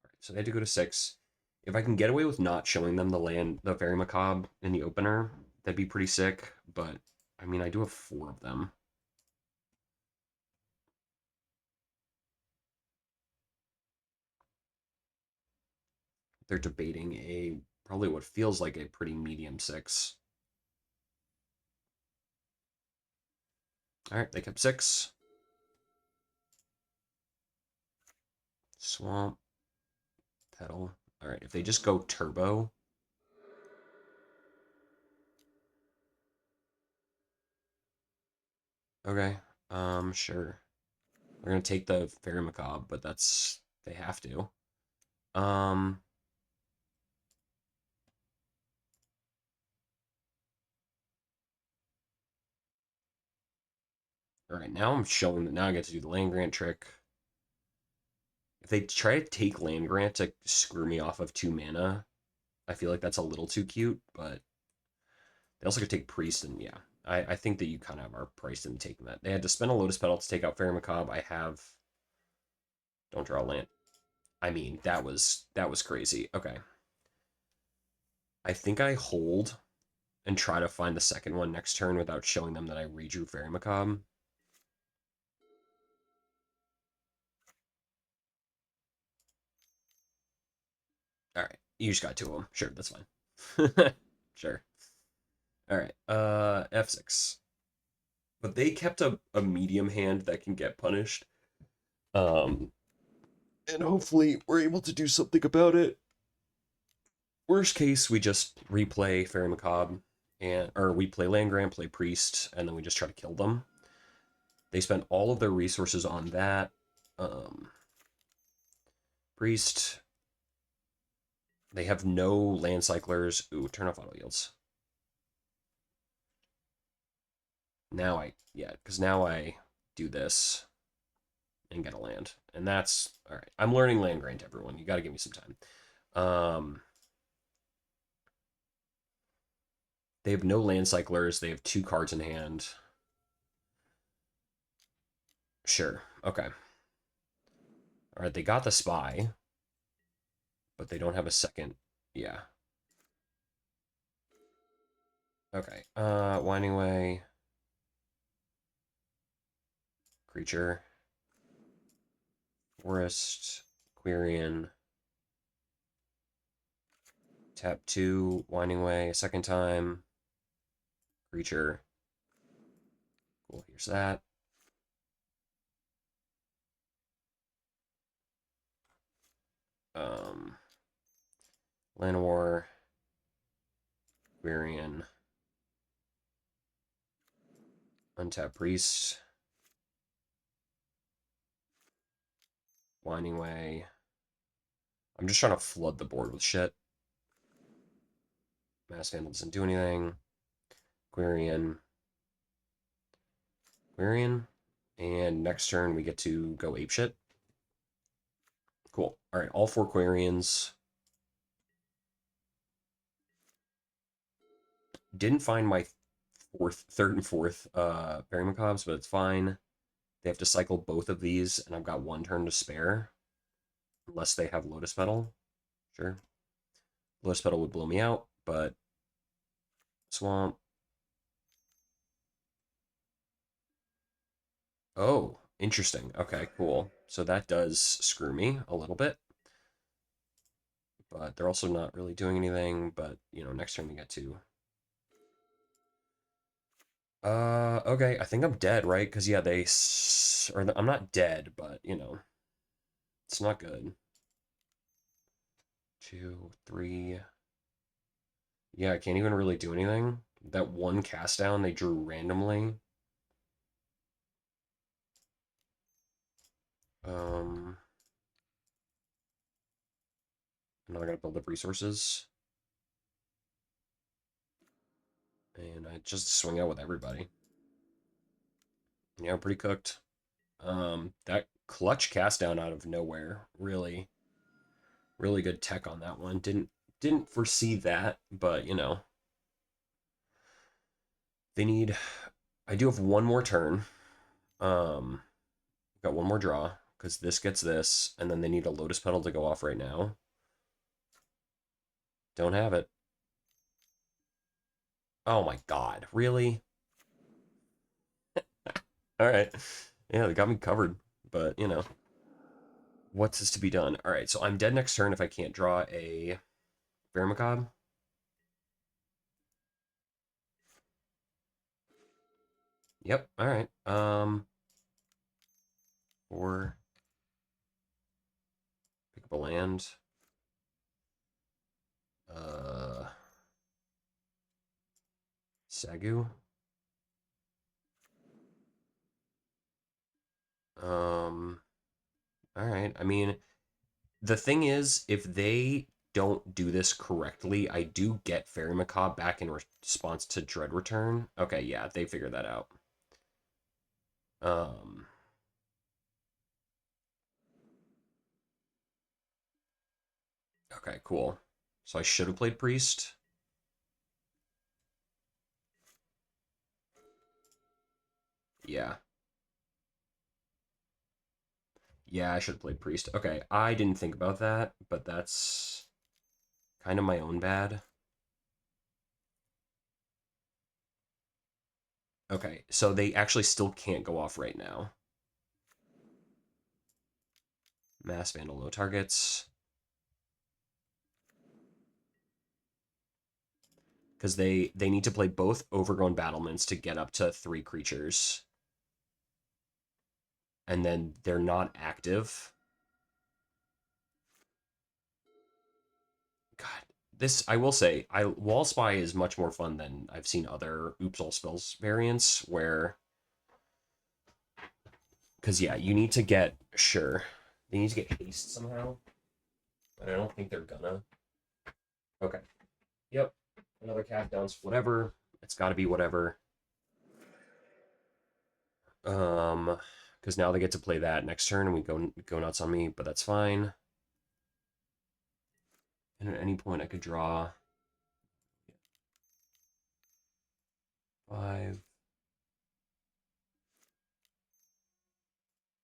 Alright, so they had to go to 6. If I can get away with not showing them the fairy macabre in the opener, that'd be pretty sick. But I mean, I do have 4 of them. They're debating a probably what feels like a pretty medium 6. All right, they kept 6. Swamp, petal. All right, if they just go turbo, okay. Sure. They're gonna take the fairy macabre, but that's they have to. Um, all right, now I'm showing that now I get to do the land grant trick. If they try to take land grant to screw me off of 2 mana, I feel like that's a little too cute, but they also could take priest, and yeah, I think that you kind of are priced in taking that. They had to spend a lotus petal to take out fairy macabre. I have don't draw land. I mean, that was crazy. Okay. I think I hold and try to find the second one next turn without showing them that I redrew fairy macabre. All right. You just got 2 of them. Sure, that's fine. Sure. All right. F6. But they kept a medium hand that can get punished. Um and hopefully we're able to do something about it. Worst case, we just replay Fairy Macabre and or we play Land Grant, play Priest, and then we just try to kill them. They spent all of their resources on that. Um, Priest. They have no land cyclers. Ooh, turn off auto yields. Now yeah, because now I do this and get a land. And that's all right. I'm learning land grant, everyone. You got to give me some time. They have no land cyclers. They have 2 cards in hand. Sure. Okay. All right. They got the spy, but they don't have a second. Yeah. Okay. Winding Way. Creature. Forest. Quirion. Tap 2. Winding Way. A second time. Creature. Cool. Here's that. Um, Llanowar. Quirion. Untap Priest. Winding Way. I'm just trying to flood the board with shit. Mass Vandal doesn't do anything. Quirion. Quirion. And next turn we get to go apeshit. Cool. All right, all 4 Quirions. Didn't find my third and fourth Fairy Macabres, but it's fine. They have to cycle both of these, and I've got 1 turn to spare. Unless they have Lotus Petal. Sure. Lotus Petal would blow me out, but Swamp. Oh, Interesting. Okay, cool. So that does screw me a little bit, but they're also not really doing anything. But, next turn we get to. Okay, I think I'm dead, right? Because, yeah, or I'm not dead, but, it's not good. 2, 3. Yeah, I can't even really do anything. That one cast down they drew randomly. Um, Now I gotta build up resources. And I just swing out with everybody. Yeah, pretty cooked. That clutch cast down out of nowhere. Really, really good tech on that one. Didn't foresee that, but they need. I do have one more turn. Um, got one more draw because this gets this, and then they need a Lotus Petal to go off right now. Don't have it. Oh my god, really? All right. Yeah, they got me covered, but what's this to be done? All right, so I'm dead next turn if I can't draw a Vermicab. Yep. All right. Or pick up a land. Uh, Sagu. All right. I mean, the thing is, if they don't do this correctly, I do get Fairy Macabre back in response to Dread Return. Okay, yeah, they figured that out. Um, okay, cool. So I should have played Priest. Yeah. Yeah, I should have played Priest. Okay, I didn't think about that, but that's kind of my own bad. Okay, so they actually still can't go off right now. Mass Vandal, no targets. Because they need to play both Overgrown Battlements to get up to 3 creatures. And then they're not active. God, this, I will say, Wall Spy is much more fun than I've seen other Oops All Spells variants where, because yeah, you need to get, sure, they need to get haste somehow, but I don't think they're gonna. Okay, yep, another cat downs, whatever, it's got to be whatever. Because now they get to play that next turn and we go nuts on me, but that's fine. And at any point I could draw 5.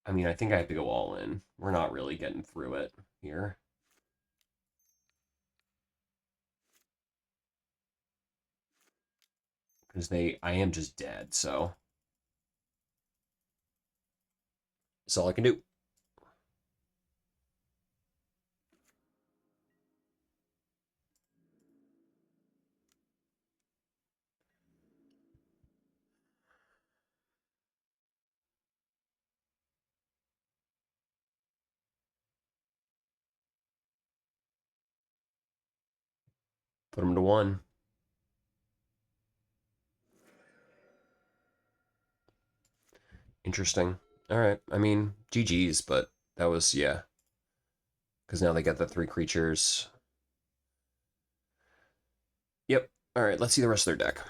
I mean, I think I have to go all in. We're not really getting through it here. Because I am just dead, so that's all I can do. Put them to 1. Interesting. All right. I mean, GG's, but that was, yeah. Because now they get the 3 creatures. Yep. All right. Let's see the rest of their deck.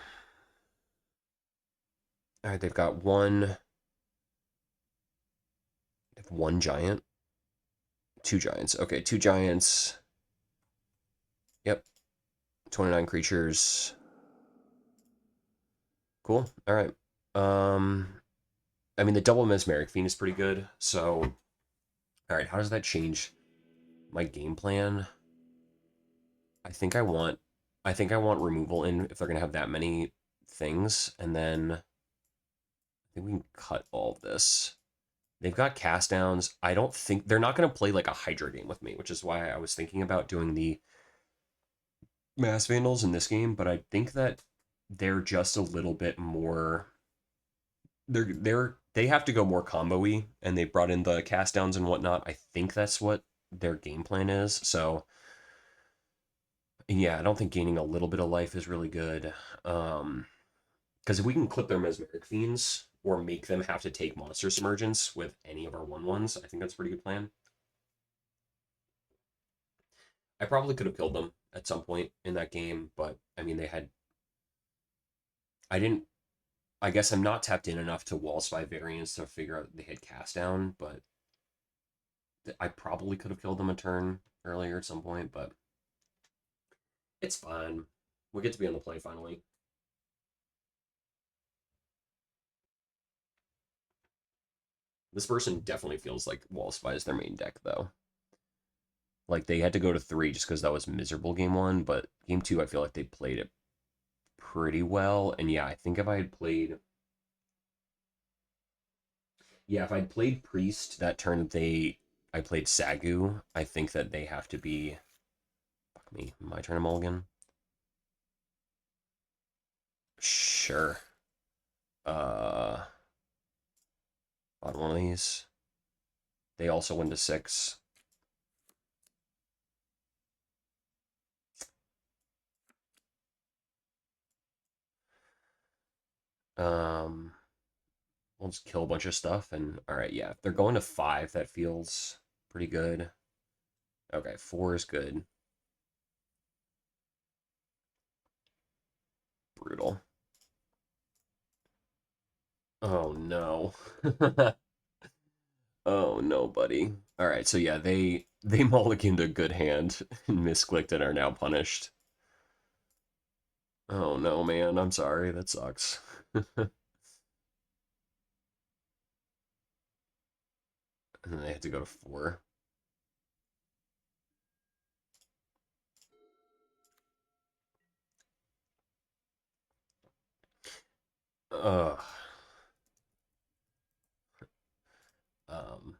All right. They've got they have 1 giant. 2 giants. Okay. 2 giants. Yep. 29 creatures. Cool. All right. Um, I mean, the double Mesmeric Fiend is pretty good. So, all right. How does that change my game plan? I think I want I think I want removal in if they're gonna have that many things, and then I think we can cut all of this. They've got cast downs. I don't think they're not going to play like a Hydra game with me, which is why I was thinking about doing the Mass Vandals in this game. But I think that they're just a little bit more. They have to go more combo-y, and they brought in the cast downs and whatnot. I think that's what their game plan is. So yeah, I don't think gaining a little bit of life is really good. Because if we can clip their mesmeric fiends or make them have to take monster submergence with any of our 1/1s, I think that's a pretty good plan. I probably could have killed them at some point in that game, but I mean, they had. I didn't. I guess I'm not tapped in enough to wall spy variants to figure out they had cast down, but I probably could have killed them a turn earlier at some point, but it's fine. We get to be on the play finally. This person definitely feels like wall spy is their main deck, though. Like they had to go to 3 just because that was miserable game 1, but game 2, I feel like they played it pretty well. And yeah, I think if I had played yeah, if I'd played Priest that turn that I played Sagu, I think that they have to be fuck me, my turn to mulligan. Sure. Uh on one of these. They also went to 6. Um we'll just kill a bunch of stuff and alright, yeah. If they're going to 5, that feels pretty good. Okay, 4 is good. Brutal. Oh no. Oh no, buddy. All right, so yeah, they mulliganed a good hand and misclicked and are now punished. Oh no, man. I'm sorry. That sucks. And then they had to go to 4. Ugh. Um.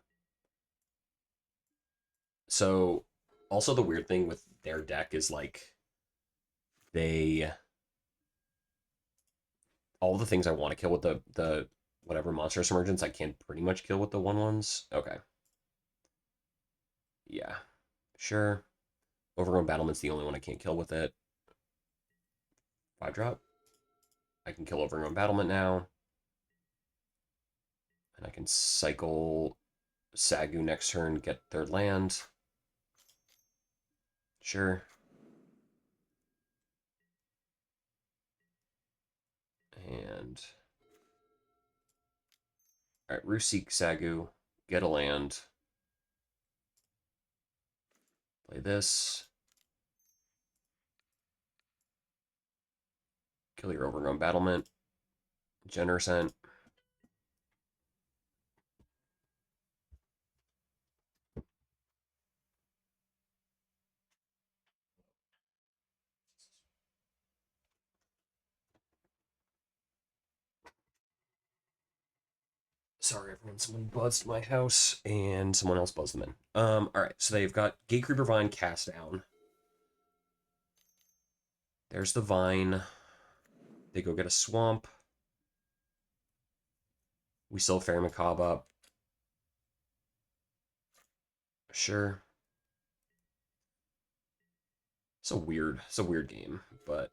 So also the weird thing with their deck is like they all the things I want to kill with the whatever monster submergence I can pretty much kill with the 1/1s. Okay. Yeah. Sure. Overgrown Battlement's the only one I can't kill with it. 5 drop. I can kill Overgrown Battlement now. And I can cycle Sagu next turn, get their land. Sure. And all right, Ruseek Sagu, get a land. Play this. Kill your overgrown battlement. Genersent. Sorry, everyone. Someone buzzed my house, and someone else buzzed them in. All right. So they've got Gatecreeper Vine cast down. There's the vine. They go get a swamp. We still Fairy Macabre up. Sure. It's a weird game, but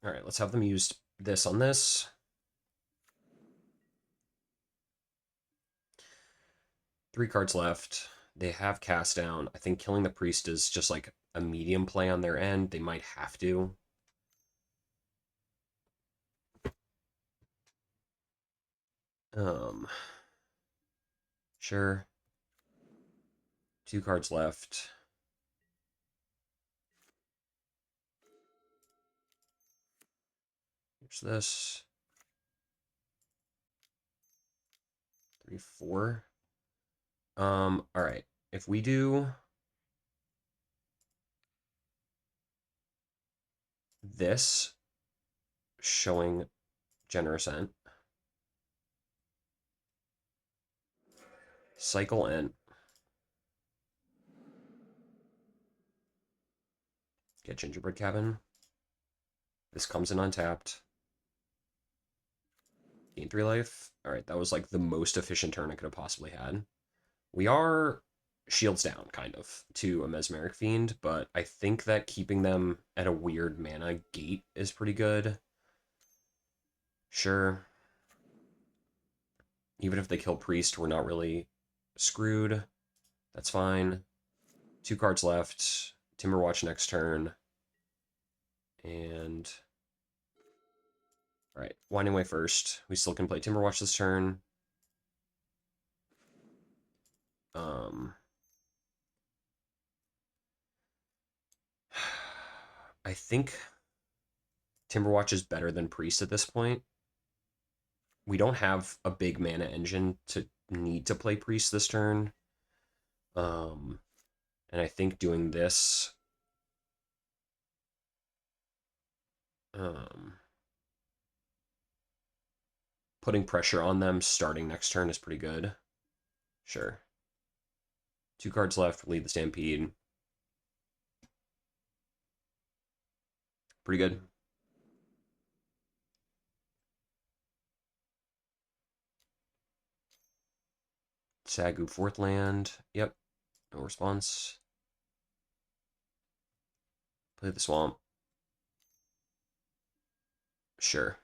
all right. Let's have them use this on this. 3 cards left. They have cast down. I think killing the priest is just like a medium play on their end. They might have to. Um, sure. 2 cards left. Here's this. 3, 4. All right. If we do this, showing Generous Ent, Cycle Ent. Get Gingerbread Cabin. This comes in untapped. Gain 3 life. Alright, that was like the most efficient turn I could have possibly had. We are shields down, kind of, to a Mesmeric Fiend, but I think that keeping them at a weird mana gate is pretty good. Sure. Even if they kill Priest, we're not really screwed. That's fine. 2 cards left. Timberwatch next turn. And... Alright, Winding Way first. We still can play Timberwatch this turn. I think Timberwatch is better than Priest at this point. We don't have a big mana engine to need to play Priest this turn. And I think doing this... putting pressure on them starting next turn is pretty good. Sure. 2 cards left, lead the Stampede. Pretty good. Sagu 4th land. Yep. No response. Play the Swamp. Sure.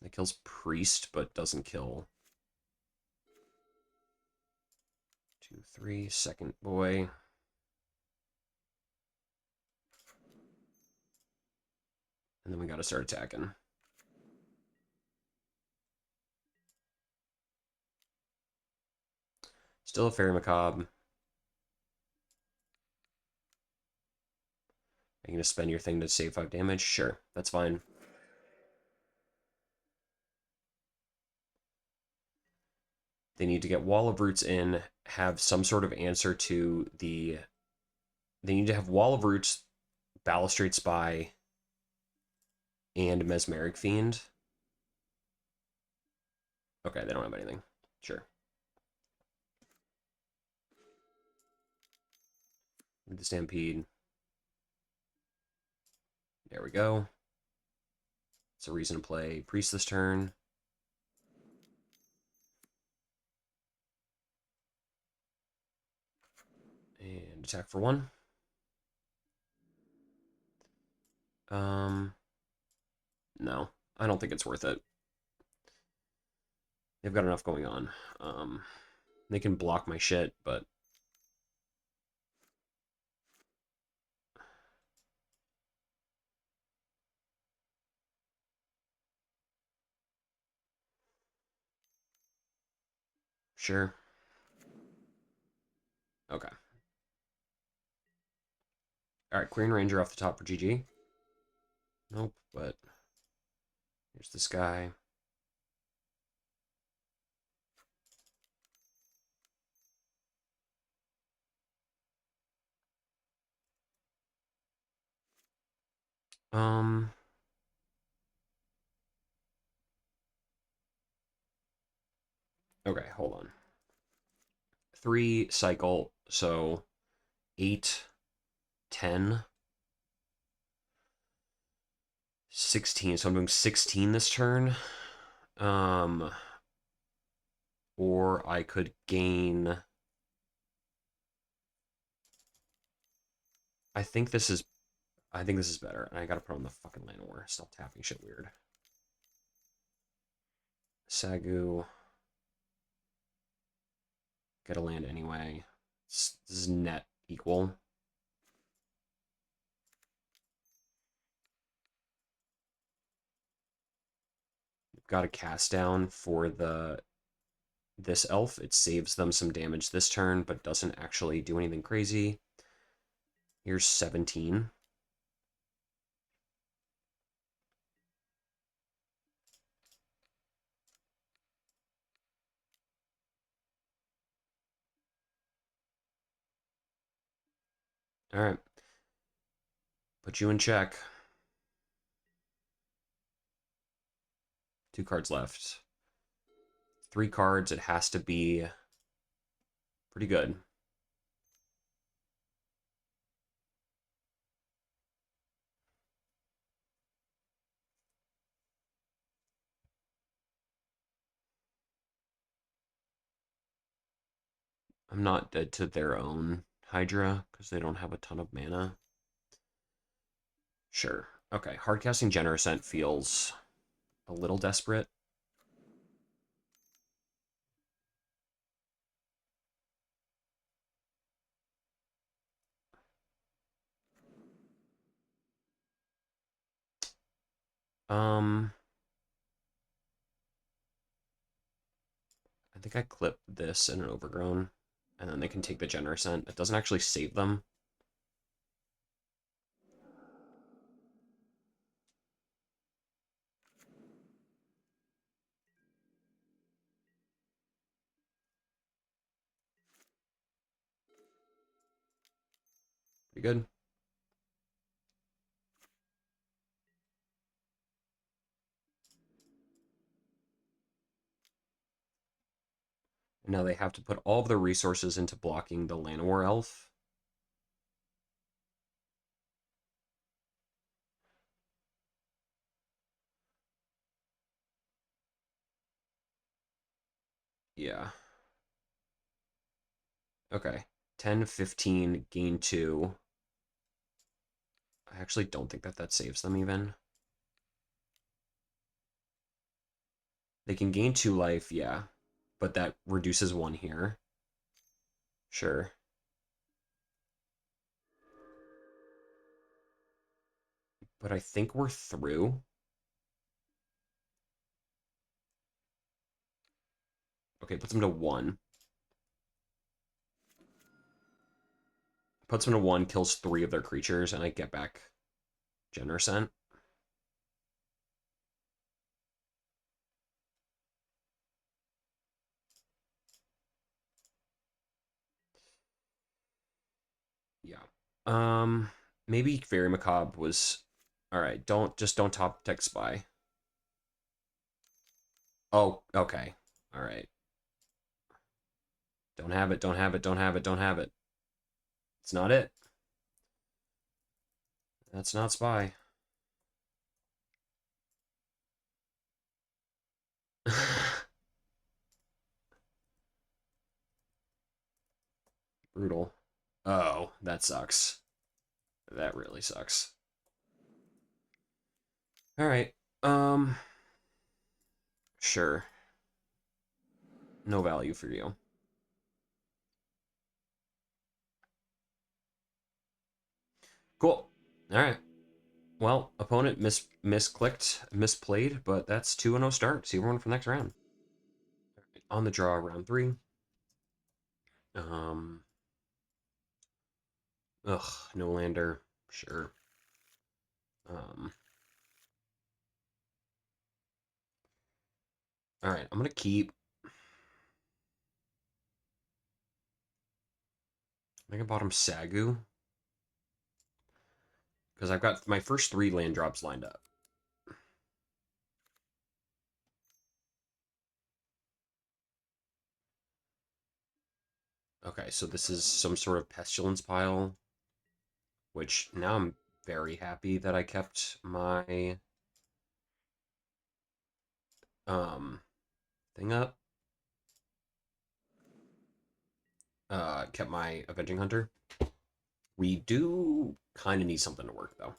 That kills Priest, but doesn't kill. 2, 3, second boy. And then we gotta start attacking. Still a Fairy Macabre. Are you gonna spend your thing to save 5 damage? Sure, that's fine. They need to get Wall of Roots in, have some sort of answer to the... They need to have Wall of Roots, Balustrade Spy, and Mesmeric Fiend. Okay, they don't have anything. Sure. With the Stampede. There we go. It's a reason to play Priest this turn. And attack for 1. No, I don't think it's worth it. They've got enough going on. They can block my shit, but... Sure. Okay. Alright, Queen Ranger off the top for GG. Nope, but... Here's this guy. Okay, hold on. 3 cycle, so 8, 10, 16. So I'm doing 16 this turn. Or I could gain... I think this is better. And I gotta put on the fucking Land War. Still tapping shit weird. Sagu. Get a land anyway. This is net equal. Got a cast down for this elf. It saves them some damage this turn, but doesn't actually do anything crazy. Here's 17. All right. Put you in check. 2 cards left. 3 cards, it has to be pretty good. I'm not dead to their own Hydra because they don't have a ton of mana. Sure. Okay, hardcasting Generosent feels a little desperate. Um, I think I clip this in an Overgrown, and then they can take the Generosent. It doesn't actually save them. Pretty good. And now they have to put all of their resources into blocking the Llanowar Elf. Yeah. Okay. 10, 15, gain 2. I actually don't think that that saves them even. They can gain 2 life, yeah. But that reduces 1 here. Sure. But I think we're through. Okay, puts them to 1. Puts them to 1, kills 3 of their creatures, and I get back Generosent. Yeah. Maybe Fairy Macabre was... Alright, don't top tech Spy. Oh, okay. Alright. Don't have it, don't have it, don't have it, don't have it. It's not it. That's not Spy. Brutal. Oh, that sucks. That really sucks. Alright. Sure. No value for you. Cool. Alright. Well, opponent misclicked, misplayed, but that's 2-0 start. See everyone for next round. On the draw, round 3. Um, no lander. Sure. Um, all right, I'm gonna keep. I think I bought him Sagu because I've got my first 3 land drops lined up. Okay, so this is some sort of pestilence pile, which now I'm very happy that I kept my thing up. Kept my Avenging Hunter. We do kind of need something to work though.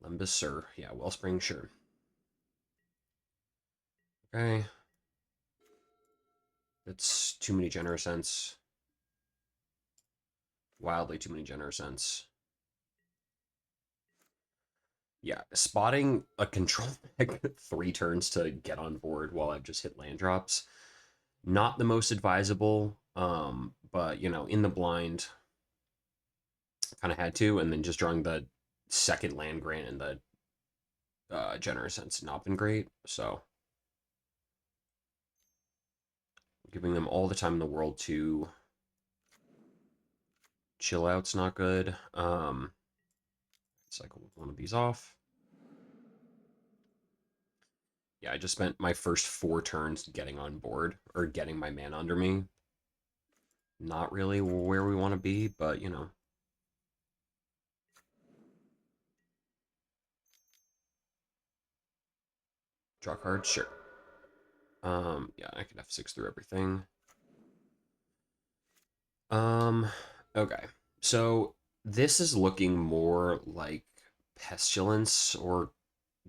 Limbus, sir. Yeah, Wellspring, sure. Okay. That's too many Generosents. Wildly too many Generosents. Yeah, spotting a control deck 3 turns to get on board while I've just hit land drops. Not the most advisable, but, you know, in the blind, kind of had to, and then just drawing the second land grant and the Generosents not been great, so giving them all the time in the world to chill out's not good. Cycle one of these off. Yeah, I just spent my first 4 turns getting on board or getting my man under me. Not really where we want to be, but you know. Draw cards, sure. Yeah, I can F6 through everything. Um, okay. So this is looking more like pestilence or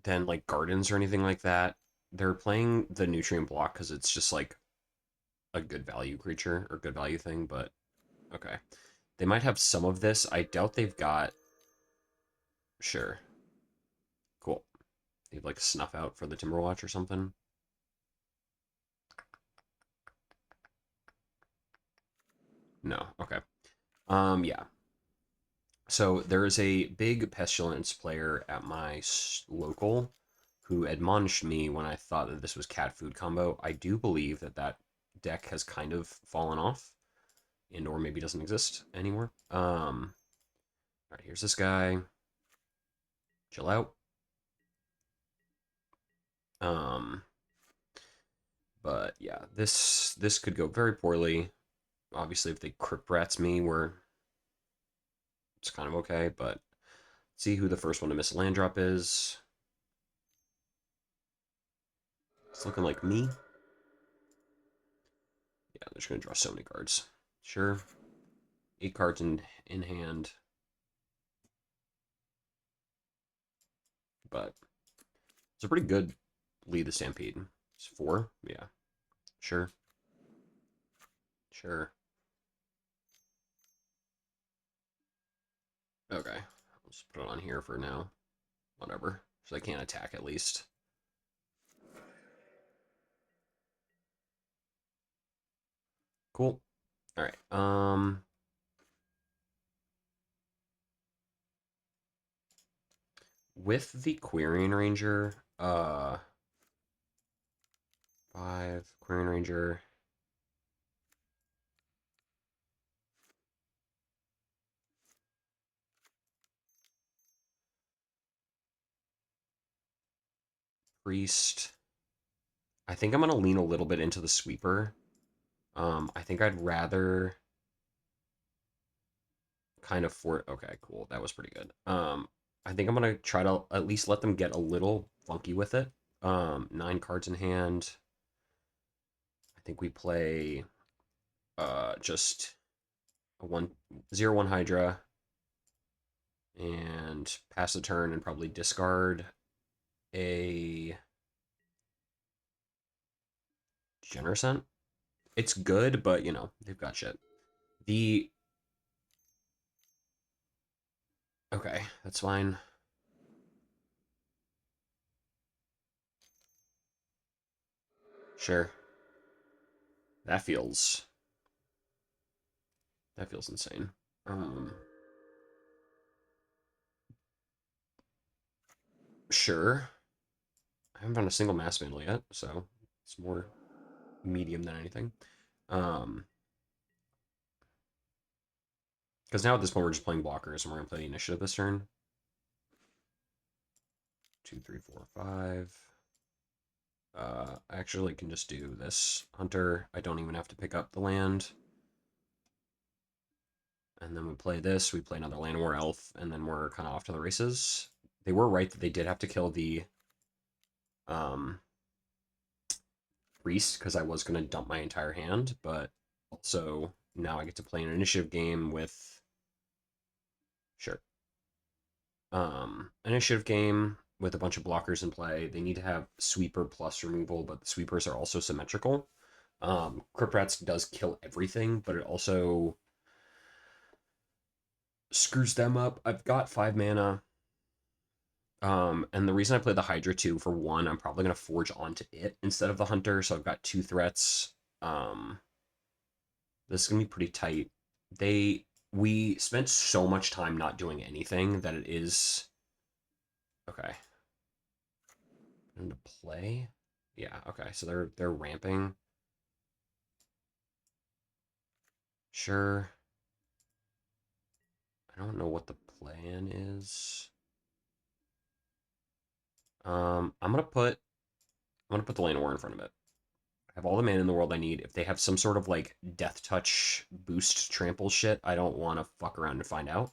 than like gardens or anything like that. They're playing the nutrient block because it's just like a good value creature or good value thing, but okay. They might have some of this. I doubt they've got. Sure. Cool. They have like snuff out for the Timberwatch or something. No. Okay. Yeah. So there is a big pestilence player at my local who admonished me when I thought that this was cat food combo. I do believe that that deck has kind of fallen off and or maybe doesn't exist anymore. All right, here's this guy. Chill out. Um, but yeah, this could go very poorly. Obviously, if they crypt rats me, where it's kind of okay. But see who the first one to miss a land drop is. It's looking like me. Yeah, they're just gonna draw so many cards. Sure, 8 cards in hand, but it's a pretty good lead the Stampede. It's 4. Yeah, sure, sure. Okay, I'll just put it on here for now. Whatever, so I can't attack at least. Cool. All right. With the Quarian Ranger, 5 Quarian Ranger. Priest. I think I'm gonna lean a little bit into the sweeper. I think I'd rather kind of for okay, cool. That was pretty good. I think I'm gonna try to at least let them get a little funky with it. 9 cards in hand. I think we play just a 1/0/1 Hydra and pass the turn and probably discard a Generosent. It's good, but you know, they've got shit. The okay, that's fine. Sure. That feels that feels insane. Sure. I haven't found a single mass vandal yet, so it's more medium than anything. Um, because now at this point we're just playing blockers and we're gonna play the initiative this turn. 2, 3, 4, 5. I actually can just do this hunter. I don't even have to pick up the land. And then we play this. We play another land war elf, and then we're kind of off to the races. They were right that they did have to kill the um, priest because I was gonna dump my entire hand, but also now I get to play an initiative game with sure initiative game with a bunch of blockers in play. They need to have sweeper plus removal, but the sweepers are also symmetrical. Crypt Rats does kill everything, but it also screws them up. I've got 5 mana. And the reason I play the Hydra 2 for 1, I'm probably gonna forge onto it instead of the Hunter, so I've got 2 threats. This is gonna be pretty tight. We spent so much time not doing anything that it is okay. Into play? Yeah, okay. So they're ramping. Sure. I don't know what the plan is. I'm gonna put I'm gonna put the Lane of War in front of it. I have all the mana in the world I need. If they have some sort of like death touch boost trample shit, I don't want to fuck around and find out.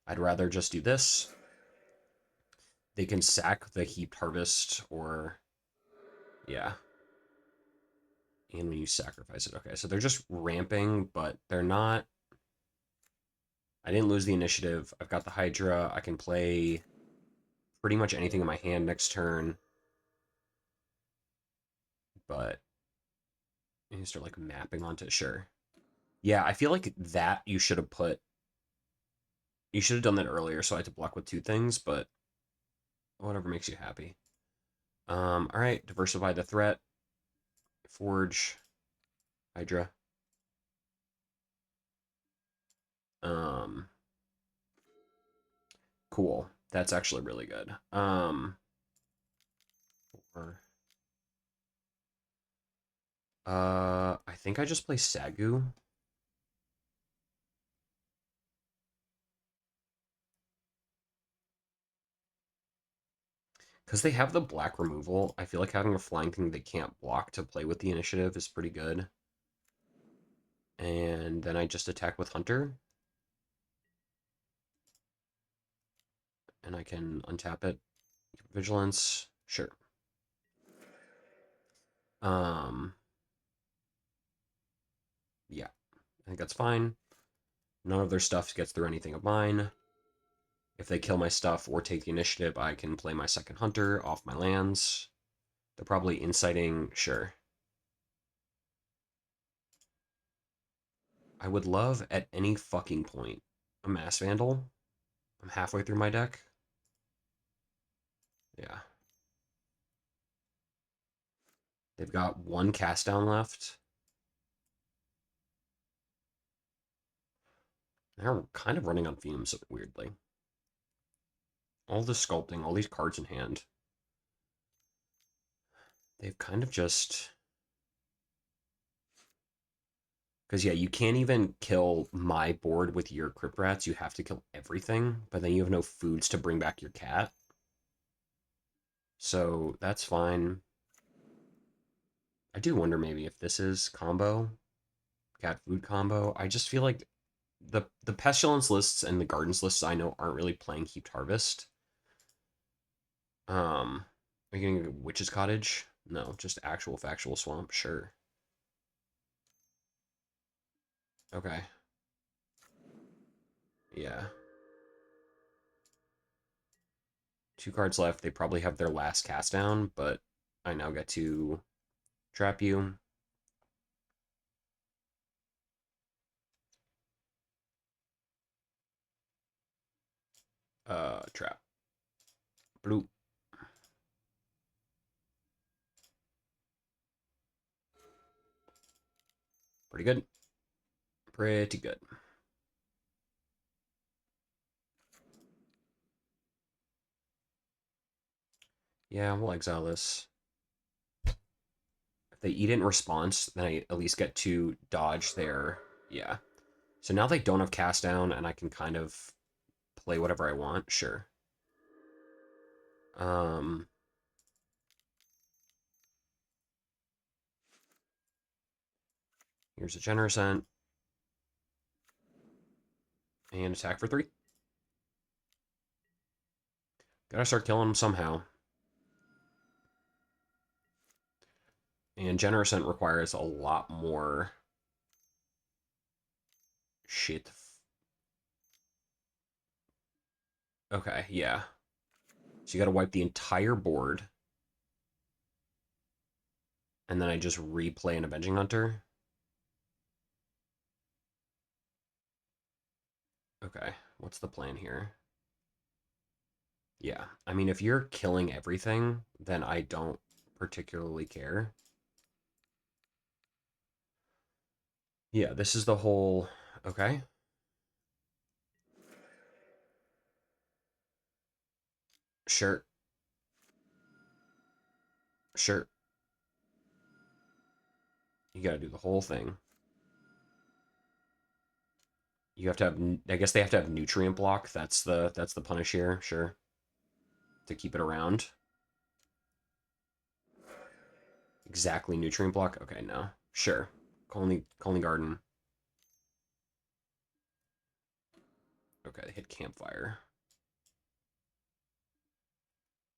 I'd rather just do this. They can sack the heaped harvest or yeah. And when you sacrifice it. Okay, so they're just ramping, but they're not. I didn't lose the initiative. I've got the Hydra. I can play pretty much anything in my hand next turn. But you start like mapping onto it. Sure. Yeah, I feel like that you should have put. You should have done that earlier, so I had to block with two things, but whatever makes you happy. All right, diversify the threat. Forge, Hydra. Um, cool. That's actually really good. Or, I think I just play Sagu. Because they have the black removal, I feel like having a flying thing they can't block to play with the initiative is pretty good. And then I just attack with Hunter. And I can untap it. Vigilance. Sure. Um, yeah, I think that's fine. None of their stuff gets through anything of mine. If they kill my stuff or take the initiative, I can play my second Hunter off my lands. They're probably inciting. Sure. I would love at any fucking point a Mass Vandal. I'm halfway through my deck. Yeah. They've got one cast down left. They're kind of running on fumes, weirdly. All this sculpting, all these cards in hand. They've kind of just. Because, yeah, you can't even kill my board with your Crypt Rats. You have to kill everything, but then you have no foods to bring back your cat. So that's fine. I do wonder maybe if this is combo, cat food combo. I just feel like the pestilence lists and the gardens lists I know aren't really playing heaped harvest. Are you getting a witch's cottage? No, just actual factual swamp. Sure. Okay. Yeah. Two cards left. They probably have their last cast down, but I now get to trap you. Trap. Blue. Pretty good. Pretty good. Yeah, we'll exile this. If they eat it in response, then I at least get to dodge their. Yeah. So now they don't have cast down, and I can kind of play whatever I want. Sure. Um. Here's a Generosent. And attack for 3. Gotta start killing them somehow. And Generosent requires a lot more shit. Okay, yeah. So you gotta wipe the entire board. And then I just replay an Avenging Hunter. Okay, what's the plan here? Yeah, I mean, if you're killing everything, then I don't particularly care. Yeah, this is the whole. Okay. Sure. Sure. You gotta do the whole thing. You have to have. I guess they have to have nutrient block. That's the punish here. Sure. To keep it around. Exactly, nutrient block. Okay, no. Sure. Colony garden. Okay, they hit campfire.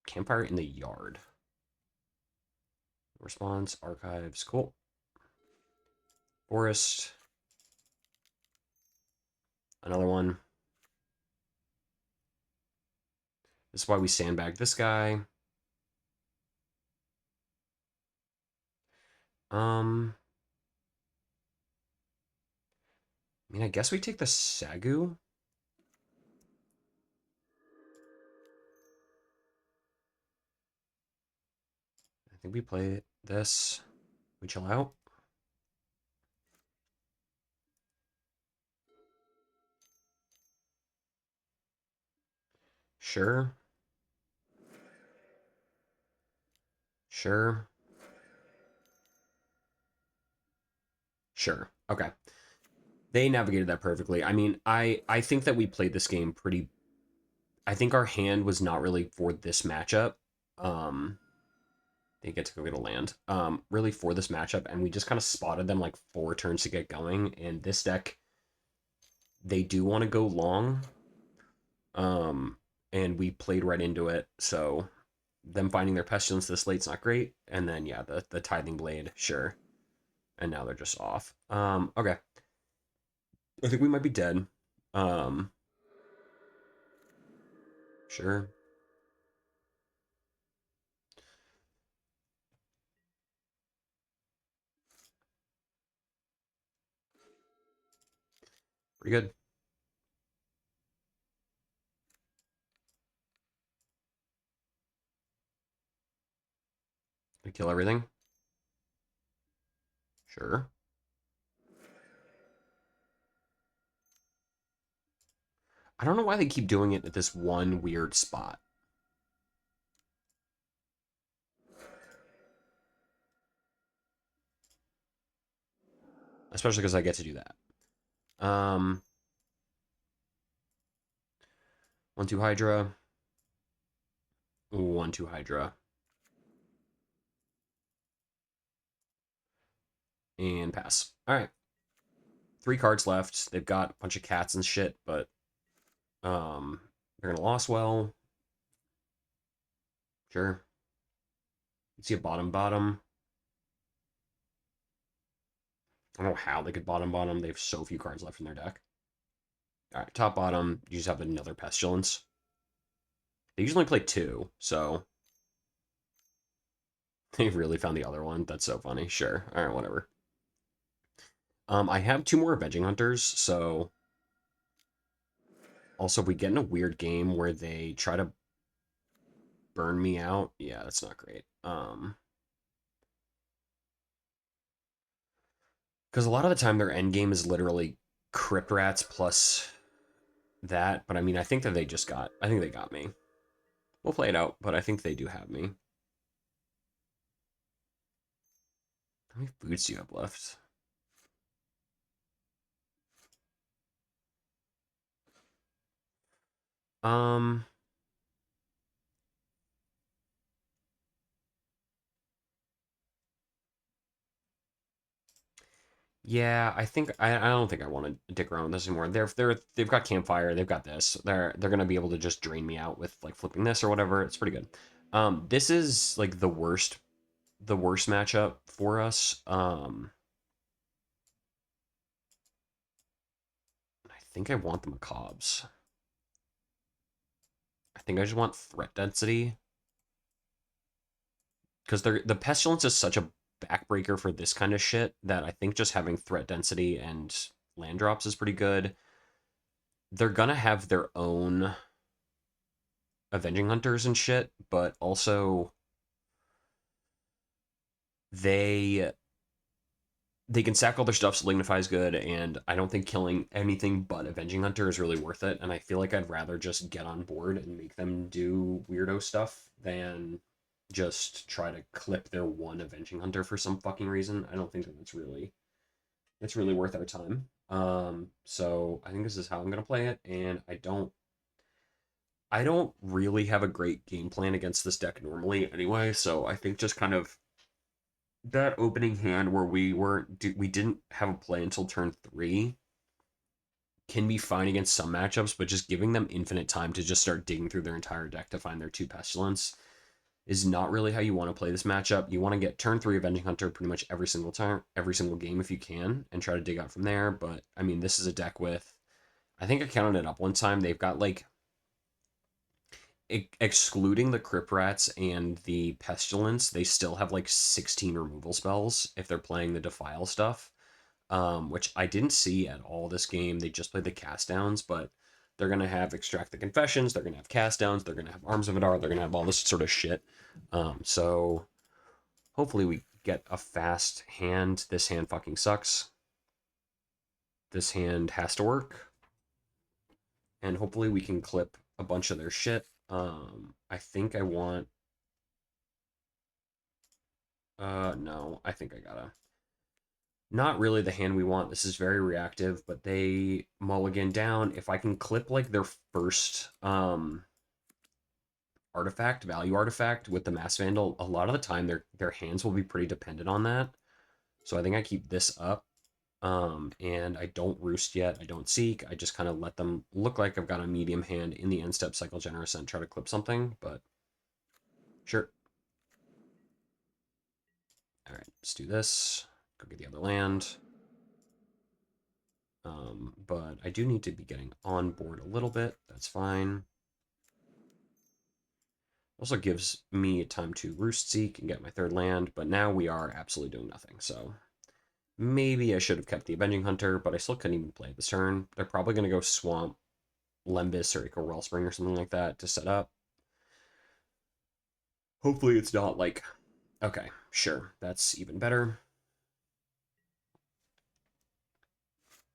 Campfire in the yard. Response, archives, cool. Forest. Another one. This is why we sandbag this guy. Um, I mean, I guess we take the Sagu. I think we play this. We chill out. Sure. Sure. Sure. Okay. They navigated that perfectly. I mean, I think that we played this game pretty. I think our hand was not really for this matchup. They get to go get a land. Really for this matchup, and we just kind of spotted them like 4 turns to get going. And this deck, they do want to go long. Um, and we played right into it. So them finding their pestilence this late's not great. And then yeah, the tithing blade, sure. And now they're just off. Okay. I think we might be dead. Um, sure. Pretty good. We kill everything. Sure. I don't know why they keep doing it at this one weird spot. Especially because I get to do that. 1-2 Hydra. 1-2 Hydra. And pass. All right. 3 cards left. They've got a bunch of cats and shit, but they're gonna loss well. Sure. You see a bottom. I don't know how they could bottom. They have so few cards left in their deck. All right, top bottom. You just have another pestilence. They usually play 2, so they really found the other one. That's so funny. Sure. All right, whatever. I have 2 more Avenging Hunters, so also if we get in a weird game where they try to burn me out, yeah, that's not great. Because a lot of the time their end game is literally Crypt Rats plus that, but I mean, I think they got me. We'll play it out, but I think they do have me. How many boots do you have left? Um, yeah, I don't think I want to dick around with this anymore. They've got campfire, they've got this. They're gonna be able to just drain me out with like flipping this or whatever. It's pretty good. This is like the worst matchup for us. I think I want the Macaques. I think I just want threat density because the pestilence is such a backbreaker for this kind of shit that I think just having threat density and land drops is pretty good. They're gonna have their own avenging hunters and shit, but also they they can sack all their stuff, so Lignify is good, and I don't think killing anything but Avenging Hunter is really worth it. And I feel like I'd rather just get on board and make them do weirdo stuff than just try to clip their one Avenging Hunter for some fucking reason. I don't think that it's really worth our time. So I think this is how I'm gonna play it, and I don't really have a great game plan against this deck normally anyway, so I think just kind of that opening hand where we didn't have a play until turn 3 can be fine against some matchups, but just giving them infinite time to just start digging through their entire deck to find their 2 Pestilence is not really how you want to play this matchup. You want to get turn 3 Avenging Hunter pretty much every single time, every single game if you can, and try to dig out from there. But I mean, this is a deck with, I think I counted it up one time. They've got like, excluding the Crypt Rats and the Pestilence, they still have like 16 removal spells if they're playing the Defile stuff, which I didn't see at all this game. They just played the cast downs, but they're gonna have Extract the Confessions, they're gonna have cast downs, they're gonna have Arms of Adar, they're gonna have all this sort of shit. So hopefully we get a fast hand. This hand fucking sucks. This hand has to work, and hopefully we can clip a bunch of their shit. I think I want. No, I think I gotta. Not really the hand we want. This is very reactive, but they mulligan down. If I can clip like their first artifact, value artifact with the Mass Vandal, a lot of the time their hands will be pretty dependent on that. So I think I keep this up. And I don't roost yet. I don't seek. I just kind of let them look like I've got a medium hand in the end step cycle generous and try to clip something, but sure. All right, let's do this. Go get the other land. But I do need to be getting on board a little bit. That's fine. Also gives me time to roost seek and get my third land, but now we are absolutely doing nothing. So maybe I should have kept the Avenging Hunter, but I still couldn't even play this turn. They're probably going to go Swamp, Lembus, or Ichor Wellspring or something like that to set up. Hopefully it's not like, okay, sure, that's even better.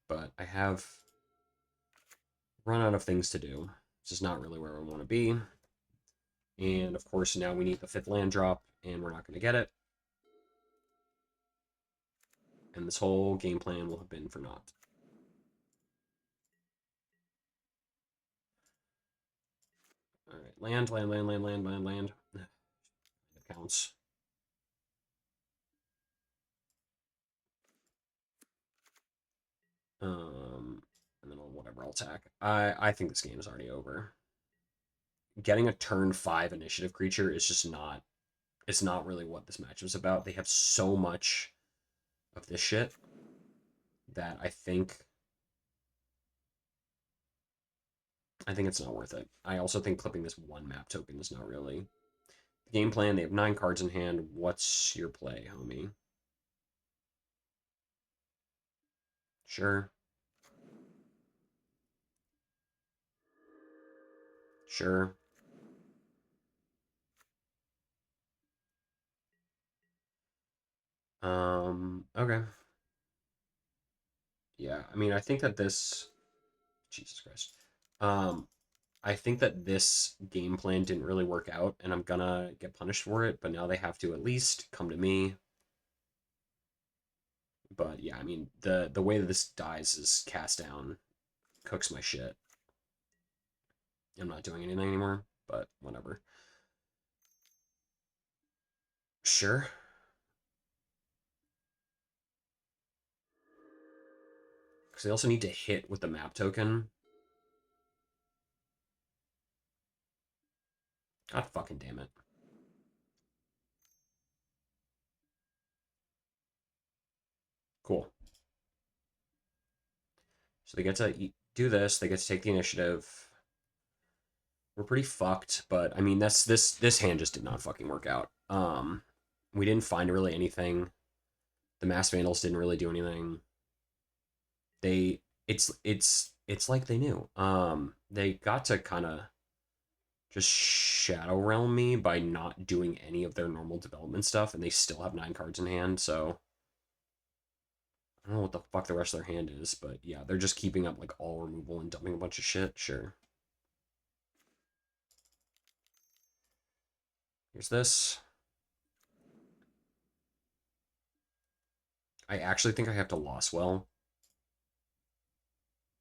But I have run out of things to do. This is not really where I want to be. And of course, now we need the 5th land drop, and we're not going to get it. And this whole game plan will have been for naught. All right, land, land, land, land, land, land, land. That counts. And then whatever I'll attack. I think this game is already over. Getting a turn 5 initiative creature is just not. It's not really what this matchup is about. They have so much of this shit that I think it's not worth it. I also think clipping this 1 map token is not really the game plan. They have 9 cards in hand. What's your play, homie? Sure. Sure. Okay. Yeah, I mean, I think that this Jesus Christ. Um, I think that this game plan didn't really work out, and I'm gonna get punished for it, but now they have to at least come to me. But yeah, I mean, the way that this dies is cast down, cooks my shit. I'm not doing anything anymore, but whatever. Sure. Because they also need to hit with the map token. God fucking damn it. Cool. So they get to do this. They get to take the initiative. We're pretty fucked, but I mean, this hand just did not fucking work out. We didn't find really anything. The Mass Vandals didn't really do anything. They it's like they knew. They got to kind of just Shadow Realm me by not doing any of their normal development stuff, and they still have 9 cards in hand. So I don't know what the fuck the rest of their hand is, but yeah, they're just keeping up like all removal and dumping a bunch of shit. Sure. Here's this. I actually think I have to Lost Well.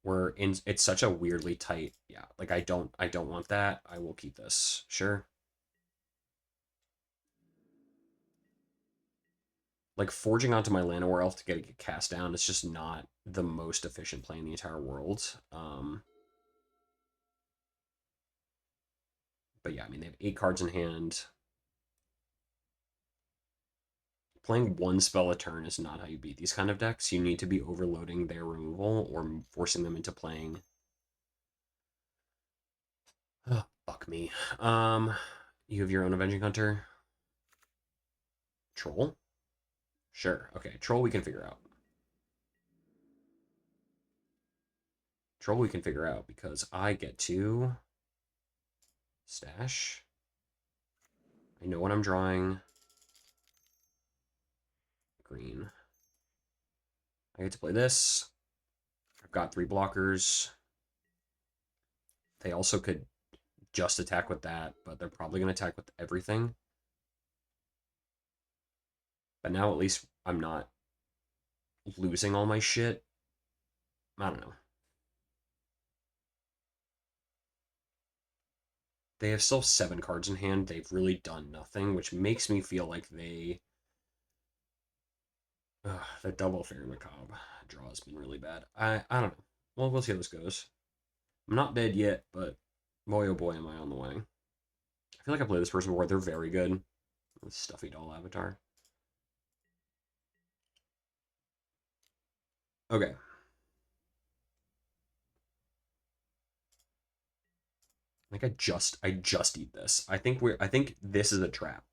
We're in. It's such a weirdly tight. Yeah, like I don't want that. I will keep this. Sure. Like forging onto my Llanowar Elf to get it cast down is just not the most efficient play in the entire world. But yeah, I mean, they have 8 cards in hand. Playing one spell a turn is not how you beat these kind of decks. You need to be overloading their removal or forcing them into playing. Oh, fuck me. You have your own Avenging Hunter. Troll? Sure. Okay, Troll we can figure out. Troll we can figure out because I get to stash. I know what I'm drawing. Green. I get to play this. I've got 3 blockers. They also could just attack with that, but they're probably going to attack with everything. But now at least I'm not losing all my shit. I don't know. They have still 7 cards in hand. They've really done nothing, which makes me feel like they... the double Fairy Macabre draw has been really bad. I don't know. Well, we'll see how this goes. I'm not dead yet, but boy oh boy am I on the way. I feel like I played this person before. They're very good. Stuffy doll avatar. Okay. I think I just eat this. I think this is a trap.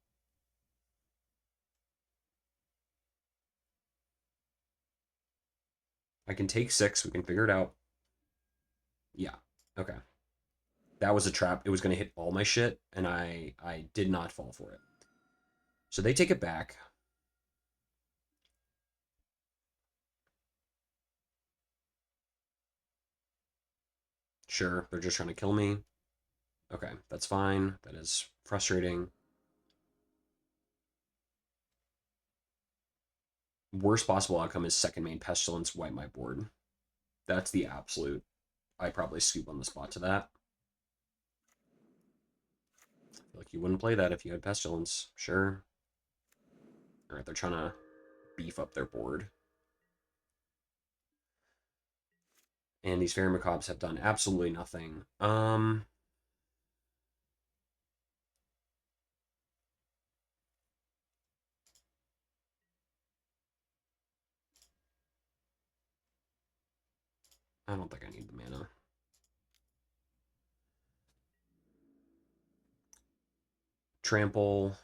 I can take 6, we can figure it out. Yeah. Okay. That was a trap. It was gonna hit all my shit, and I did not fall for it. So they take it back. Sure, they're just trying to kill me. Okay, that's fine. That is frustrating. Worst possible outcome is second main pestilence wipe my board. That's the absolute. I probably scoop on the spot to that. I feel like you wouldn't play that if you had pestilence. Sure. All right, they're trying to beef up their board. And these Fairy Macabres have done absolutely nothing. I don't think I need the mana. Trample.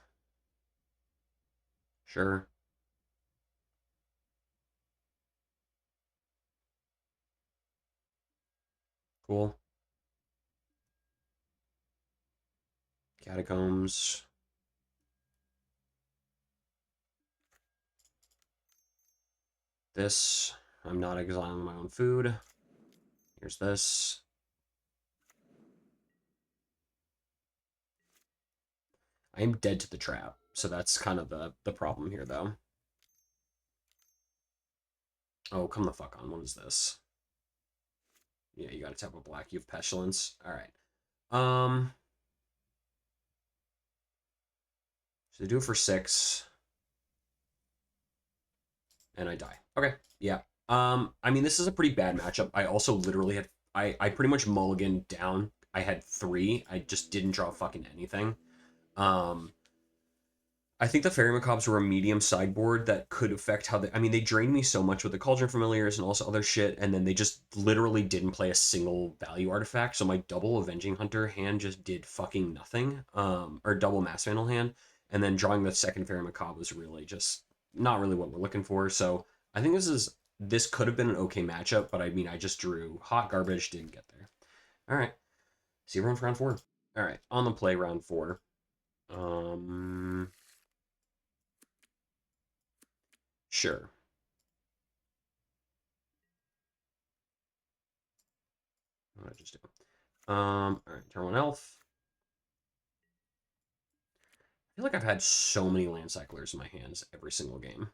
Sure. Cool. Catacombs. This. I'm not exiling my own food. Here's this. I am dead to the trap. So that's kind of the problem here, though. Oh, come the fuck on. What is this? Yeah, you gotta tap a black. You have Pestilence. All right. So they do it for 6. And I die. Okay. Yeah. I mean, this is a pretty bad matchup. I also literally had... I pretty much mulliganed down. I had 3. I just didn't draw fucking anything. I think the Fairy Macabres were a medium sideboard that could affect how they... I mean, they drained me so much with the Cauldron Familiars and also other shit, and then they just literally didn't play a single value artifact, so my double Avenging Hunter hand just did fucking nothing. Or double Mass Vandal hand, and then drawing the second Fairy Macabre was really just not really what we're looking for, so I think this could have been an okay matchup, but I mean, I just drew hot garbage, didn't get there. All right. See everyone for round 4. All right, on the play, round 4. Sure. What did I just do? All right, turn 1 elf. I feel like I've had so many land cyclers in my hands every single game.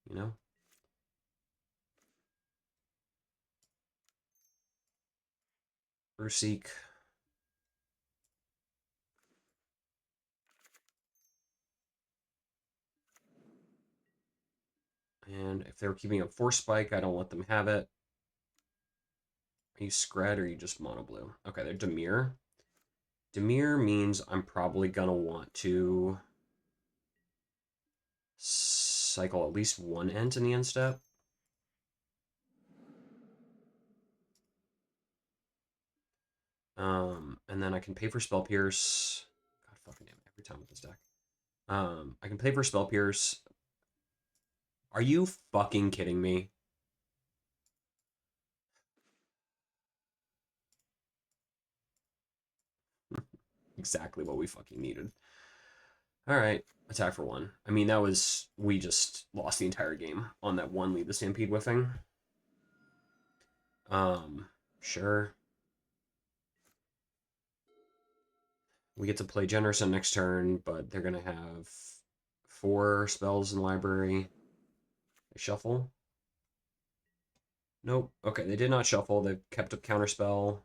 You know? Urseek. And if they're keeping up Force Spike, I don't let them have it. Are you Scred or are you just Mono Blue? Okay, they're Demir. Demir means I'm probably gonna want to cycle at least one Ent in the end step. And then I can pay for Spell Pierce. God fucking damn it, every time with this deck. I can pay for Spell Pierce. Are you fucking kidding me? Exactly what we fucking needed. All right, attack for one. I mean, that was we just lost the entire game on that one lead the Stampede whiffing. Um, sure. We get to play Generson next turn, but they're gonna have 4 spells in the library. They shuffle. Nope. Okay, they did not shuffle. They've kept up counterspell.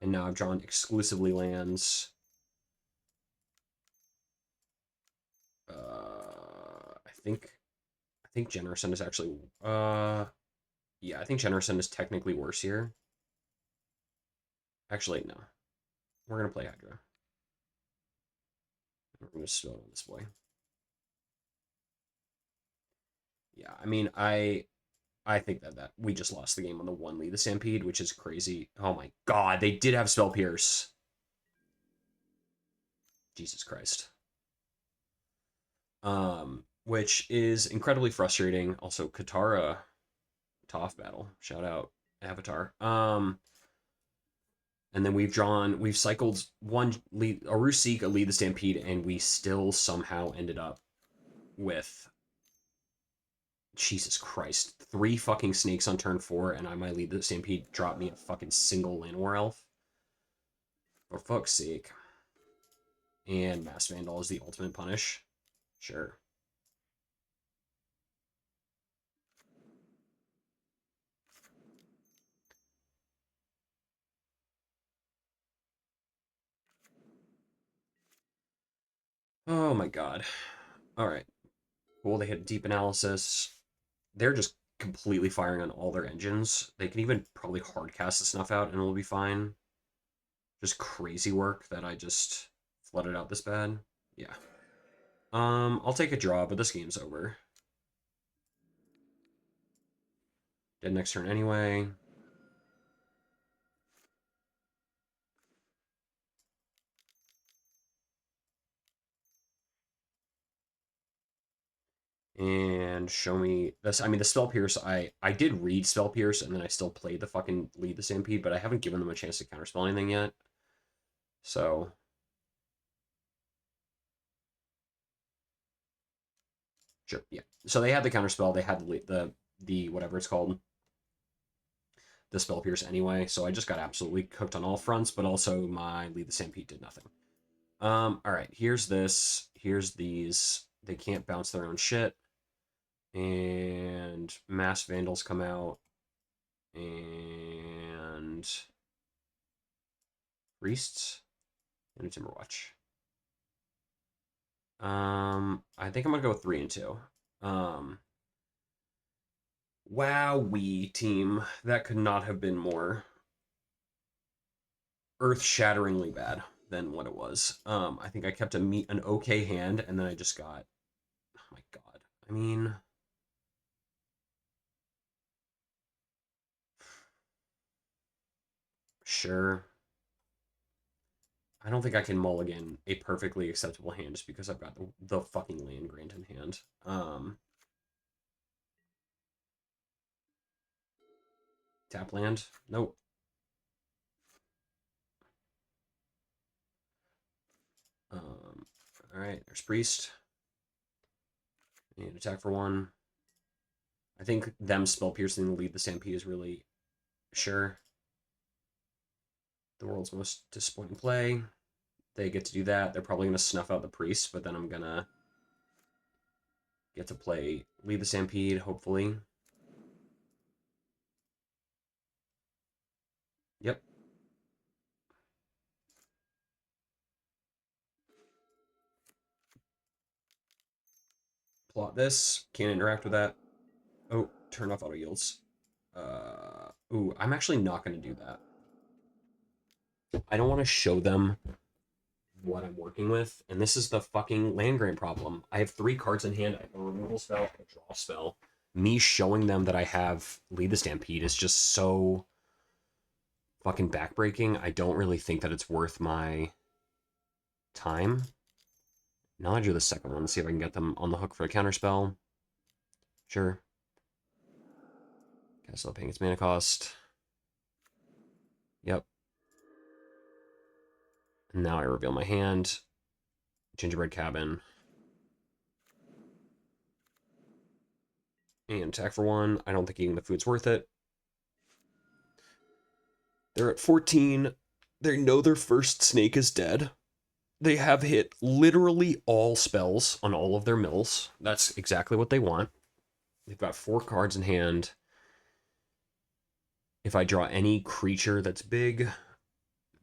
And now I've drawn exclusively lands. I think Generson is actually yeah, I think Generson is technically worse here. Actually, no. We're gonna play Hydra. We're gonna spell on this boy. Yeah, I mean, I think that we just lost the game on the one lead, the Stampede, which is crazy. Oh my god, they did have Spell Pierce. Jesus Christ. Which is incredibly frustrating. Also, Katara, Toph battle. Shout out Avatar. And then we've cycled one lead, a Rusik, a lead the Stampede, and we still somehow ended up with Jesus Christ, 3 fucking snakes on turn 4, and I might lead the Stampede, drop me a fucking single Llanowar Elf. For fuck's sake. And Mass Vandal is the ultimate punish. Sure. Oh my god. Alright. Cool, they hit deep analysis. They're just completely firing on all their engines. They can even probably hardcast the Snuff out and it'll be fine. Just crazy work that I just flooded out this bad. Yeah. I'll take a draw, but this game's over. Dead next turn anyway. And show me this. I mean, the Spell Pierce, I did read Spell Pierce, and then I still played the fucking lead the Stampede, but I haven't given them a chance to counterspell anything yet. So sure, yeah. So they had the counterspell, they had the whatever it's called, the Spell Pierce anyway. So I just got absolutely cooked on all fronts, but also my lead the Stampede did nothing. All right. Here's this. Here's these. They can't bounce their own shit, and Mass Vandals come out, and Priests and a Timberwatch. I think I'm gonna go 3 and 2. Um, Wowee, team, that could not have been more earth-shatteringly bad than what it was. I think I kept an okay hand, and then I just got, oh my god. I mean, sure. I don't think I can mulligan a perfectly acceptable hand just because I've got the fucking land grant in hand. Tap land? Nope. All right, there's Priest. And attack for 1. I think them spell piercing the lead the Stampede is really sure. The world's most disappointing play. They get to do that. They're probably going to snuff out the Priest, but then I'm going to get to play lead the Stampede, hopefully. Yep. Plot this. Can't interact with that. Oh, turn off auto yields. Ooh, I'm actually not going to do that. I don't want to show them what I'm working with, and this is the fucking land grant problem. I have 3 cards in hand. I have a removal spell, a draw spell. Me showing them that I have Lead the Stampede is just so fucking backbreaking. I don't really think that it's worth my time. Now I do the second one, see if I can get them on the hook for a counterspell. Sure. Castle paying its mana cost. Yep. And now I reveal my hand. Gingerbread Cabin. And attack for 1. I don't think eating the food's worth it. They're at 14. They know their first snake is dead. They have hit literally all spells on all of their mills. That's exactly what they want. They've got 4 cards in hand. If I draw any creature that's big,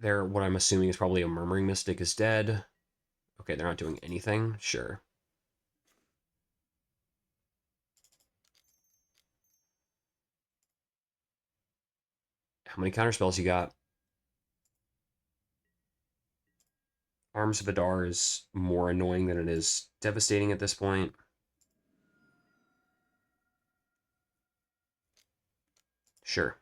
they're what I'm assuming is probably a Murmuring Mystic is dead. Okay, they're not doing anything. Sure. How many counterspells you got? Arms of Adar is more annoying than it is devastating at this point. Sure.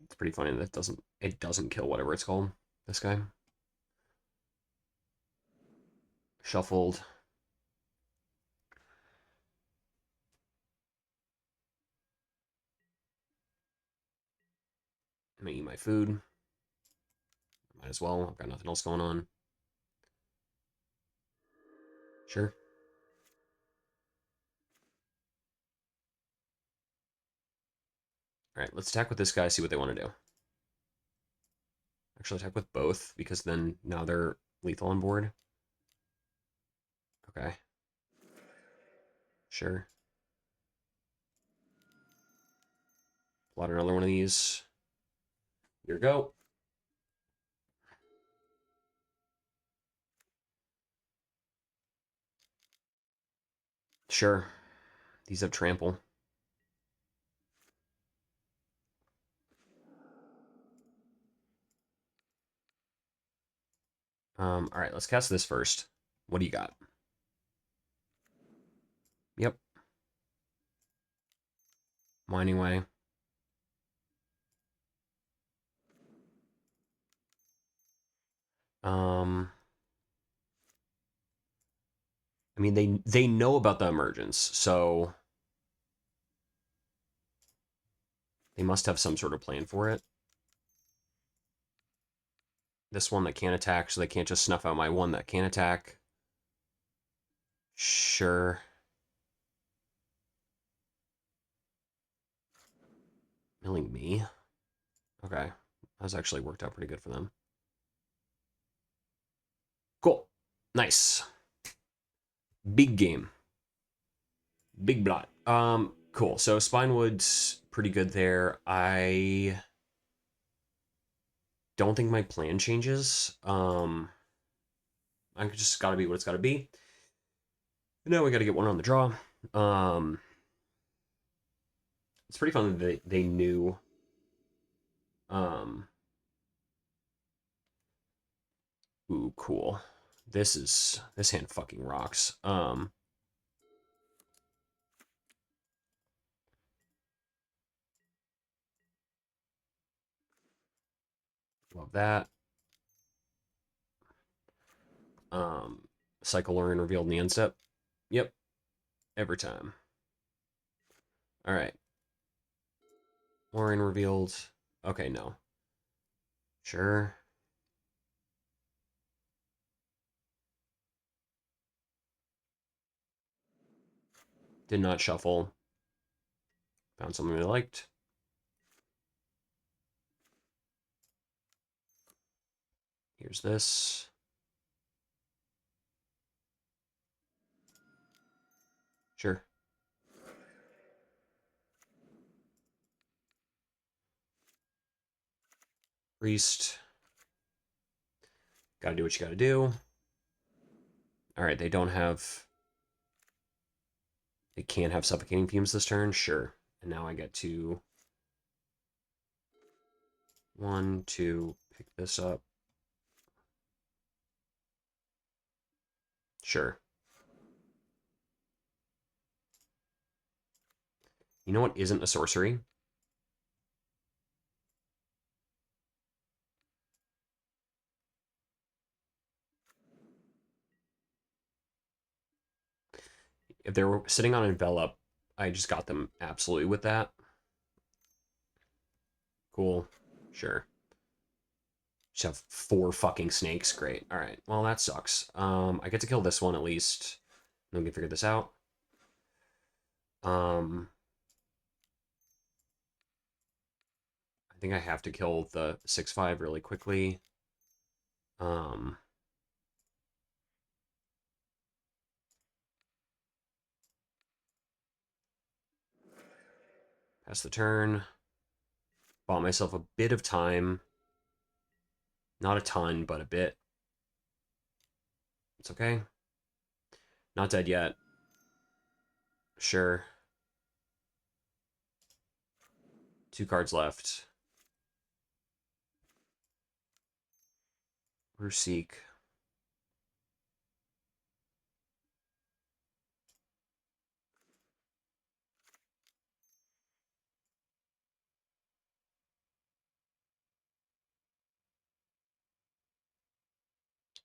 It's pretty funny that it doesn't kill whatever it's called. This guy. Shuffled. I'm gonna eat my food. Might as well. I've got nothing else going on. Sure. All right, let's attack with this guy, see what they want to do. Actually, attack with both, because then now they're lethal on board. Okay. Sure. Plot another one of these. Here we go. Sure. These have trample. All right, let's cast this first. What do you got? Yep. Mining Way. I mean, they know about the emergence, so they must have some sort of plan for it. This one that can't attack, so they can't just snuff out my one that can attack. Sure. Milling me? Okay. That was actually worked out pretty good for them. Cool. Nice. Big game. Big blot. Cool. So Spinewood's pretty good there. I don't think my plan changes. I just gotta be what it's gotta be. Now we gotta get one on the draw. It's pretty fun that they knew. Ooh, cool. This hand fucking rocks. Love that. Cycle Lorien revealed in the end step. Yep. Every time. Alright. Lorien revealed. Okay, no. Sure. Did not shuffle. Found something I liked. Here's this. Sure. Priest. Gotta do what you gotta do. All right, they don't have... They can't have suffocating fumes this turn? Sure. And now I get to... 1, 2, pick this up. Sure. You know what isn't a sorcery? If they were sitting on Envelop, I just got them absolutely with that. Cool. Sure. Just have 4 fucking snakes. Great. All right. Well, that sucks. I get to kill this one at least. Then we can figure this out. I think I have to kill the 6/5 really quickly. Pass the turn. Bought myself a bit of time. Not a ton, but a bit. It's okay. Not dead yet. Sure. 2 cards left. Where's Seek?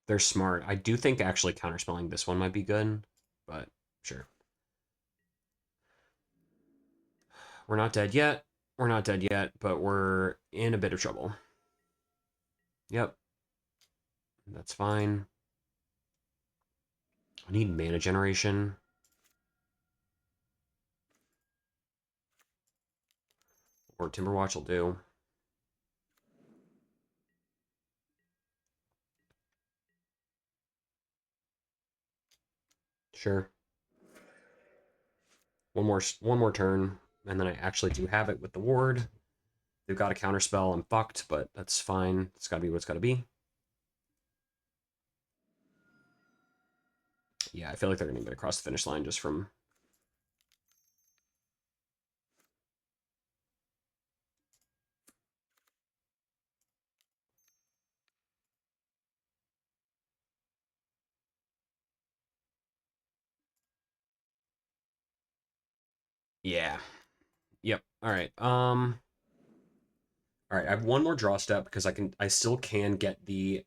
They're smart. I do think actually counterspelling this one might be good, but sure. We're not dead yet. We're not dead yet, but we're in a bit of trouble. Yep. That's fine. I need mana generation. Or Timberwatch will do. Sure. One more turn, and then I actually do have it with the ward. They've got a counterspell. I'm fucked, but that's fine. It's gotta be what it's gotta be. Yeah, I feel like they're gonna get across the finish line just from... Yeah. Yep. All right. All right. I have one more draw step because I still can get the...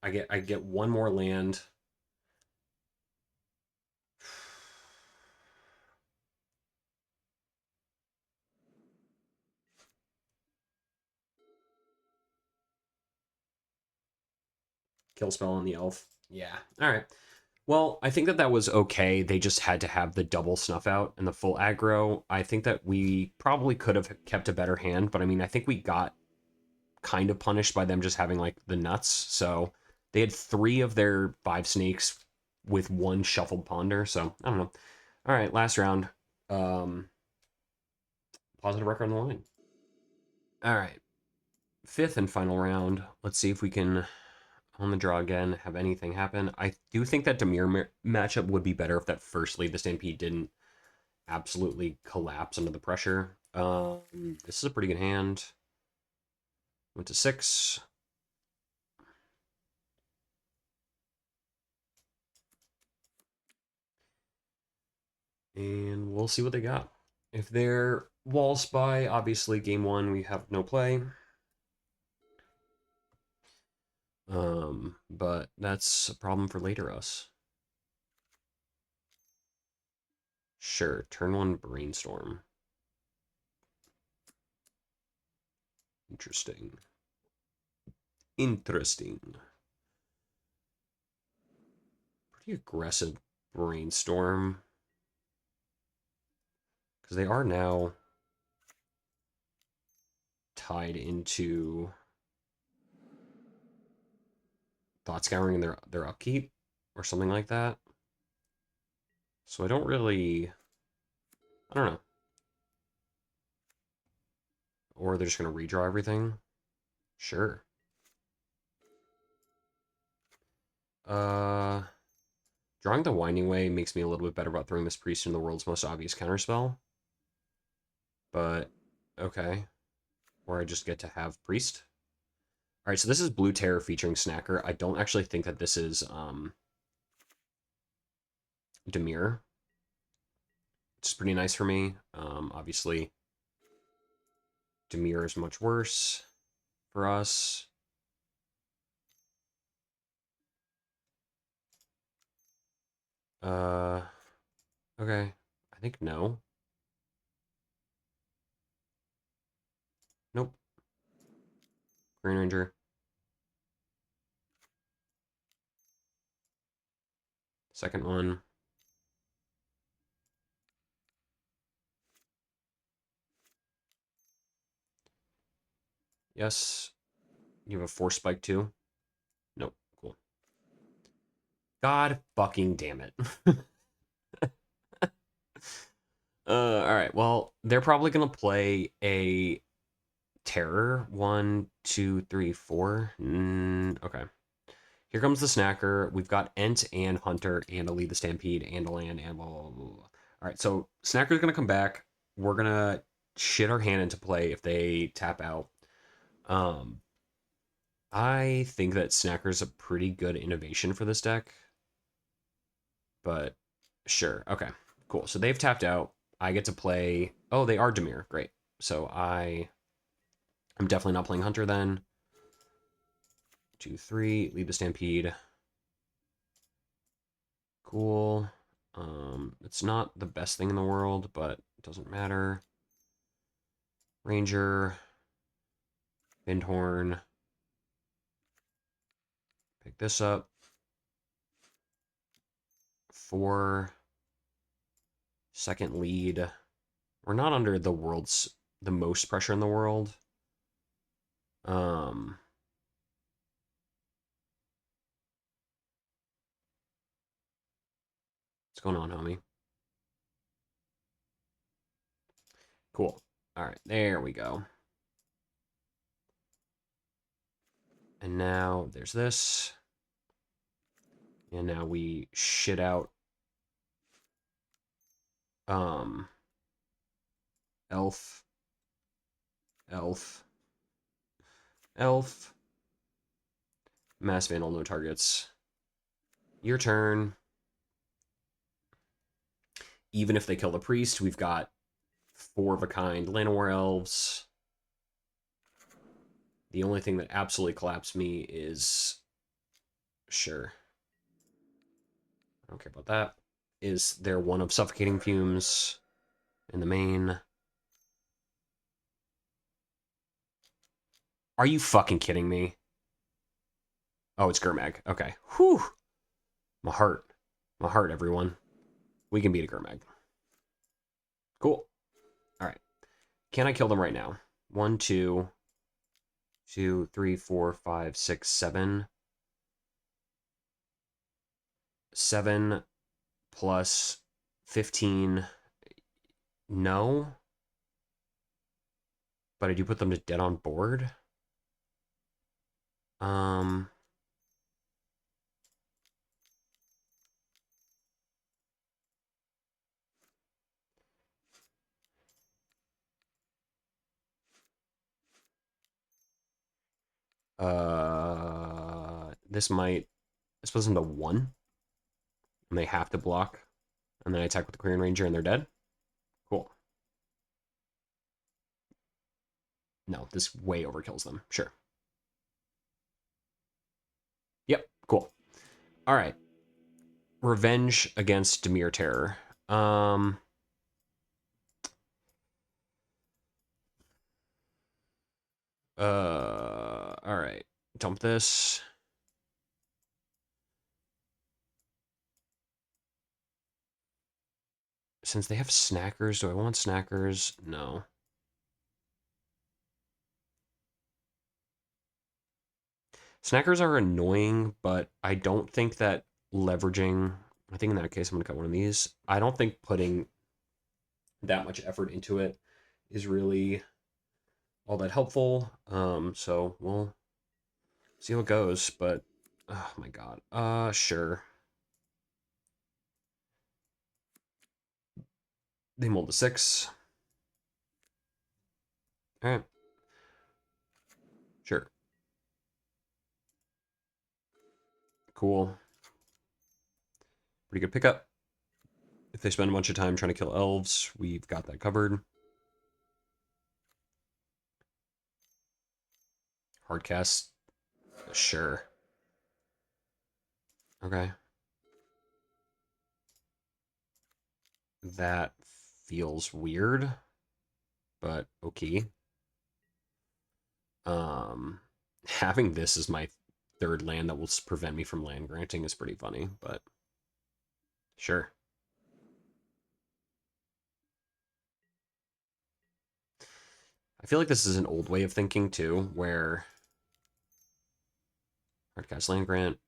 I get one more land. Kill spell on the elf. Yeah. All right. Well, I think that that was okay. They just had to have the double snuff out and the full aggro. I think that we probably could have kept a better hand, but I mean, I think we got kind of punished by them just having like the nuts. So they had 3 of their 5 snakes with 1 shuffled ponder. So I don't know. All right, last round. Positive record on the line. All right, 5th and final round. Let's see if we can on the draw again have anything happen. I do think that Demir matchup would be better if that first lead the Stampede didn't absolutely collapse under the pressure. This is a pretty good hand. Went to 6. And we'll see what they got. If they're wall spy, obviously game 1 we have no play. But that's a problem for later us. Sure, turn 1 brainstorm. Interesting. Interesting. Pretty aggressive brainstorm. Because they are now tied into thought scouring in their upkeep or something like that. So I don't really... I don't know. Or they're just going to redraw everything. Sure. Uh, Drawing the Winding Way makes me a little bit better about throwing this priest in the world's most obvious counterspell. But, okay. Or I just get to have priest. Alright, so this is Blue Terror featuring Snacker. I don't actually think that this is, Dimir. Which is pretty nice for me. Obviously, Dimir is much worse for us. Okay. I think no. Nope. Green Ranger. Second one. Yes. You have a Force Spike too? Nope. Cool. God fucking damn it. Alright. Well, they're probably gonna play a Terror. 1, 2, 3, 4. Okay. Here comes the Snacker. We've got Ent and Hunter and a Lead the Stampede and a land and blah, blah, blah, blah. All right, so Snacker's going to come back. We're going to shit our hand into play if they tap out. Um, I think that Snacker's a pretty good innovation for this deck. But sure. Okay, cool. So they've tapped out. I get to play... Oh, they are Dimir. Great. So I'm definitely not playing Hunter then. 2, 3. Lead the Stampede. Cool. It's not the best thing in the world, but it doesn't matter. Ranger, Bindhorn. Pick this up. 4. Second lead. We're not under the most pressure in the world. What's going on, homie? Cool. All right, there we go. And now there's this. And now we shit out elf, elf, elf. Mass Vandal, no targets. Your turn. Even if they kill the priest, we've got 4 of a kind Llanowar Elves. The only thing that absolutely collapsed me is... Sure. I don't care about that. Is there one of Suffocating Fumes in the main? Are you fucking kidding me? Oh, it's Gurmag. Okay. Whew. My heart. My heart, everyone. We can beat a Gurmag. Cool. All right. Can I kill them right now? 1, 2, 2, 3, 4, 5, 6, 7. 7 plus 15. No. But I do put them to dead on board. This puts them to 1. And they have to block. And then I attack with the Quirion Ranger and they're dead. Cool. No, this way overkills them. Sure. Yep, cool. All right. Revenge against Dimir Terror. All right. Dump this. Since they have snackers, do I want snackers? No. Snackers are annoying, but I don't think that leveraging... I think in that case, I'm going to cut one of these. I don't think putting that much effort into it is really all that helpful. So we'll see how it goes, but Oh my god. Sure. They mold the 6. All right. Sure. Cool. Pretty good pickup. If they spend a bunch of time trying to kill elves, we've got that covered. Hardcast. Sure. Okay. That feels weird, but okay. Um, Having this as my third land that will prevent me from land granting is pretty funny, but sure. I feel like this is an old way of thinking too, where hardcast land grant,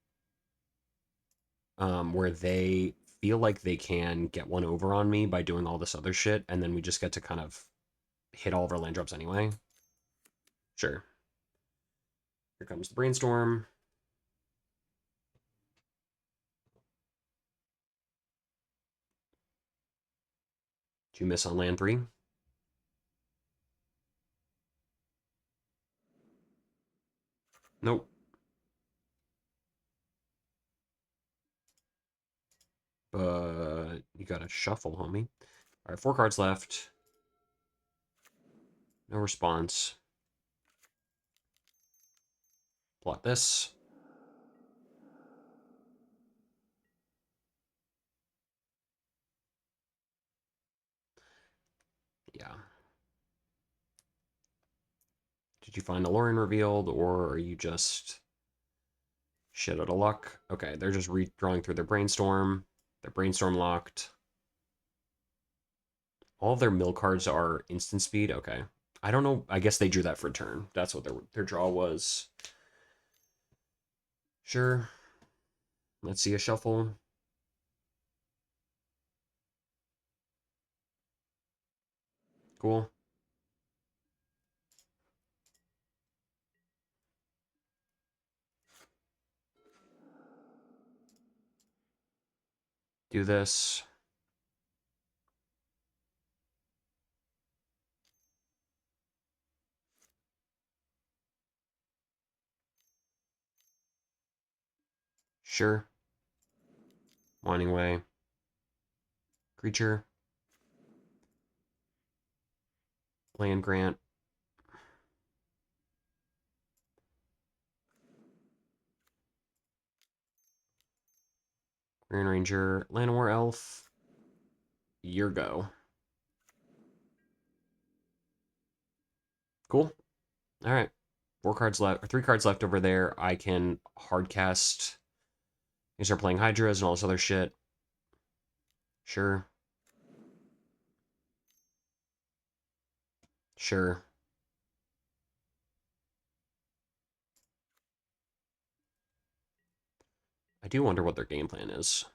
where they feel like they can get one over on me by doing all this other shit, and then we just get to kind of hit all of our land drops anyway. Sure. Here comes the brainstorm. Did you miss on land 3? Nope. But you got to shuffle, homie. All right, 4 cards left. No response. Plot this. Yeah. Did you find the Lorien revealed, or are you just shit out of luck? Okay, they're just redrawing through their brainstorm. Their brainstorm locked. All of their mill cards are instant speed. Okay. I don't know. I guess they drew that for a turn. That's what their draw was. Sure. Let's see a shuffle. Cool. Do this. Sure. Winding Way. Creature. Land Grant. Grand Ranger. Llanowar Elf. Your go. Cool. All right. 4 cards left, or 3 cards left over there. I can hardcast. You start playing Hydras and all this other shit. Sure. Sure. I do wonder what their game plan is.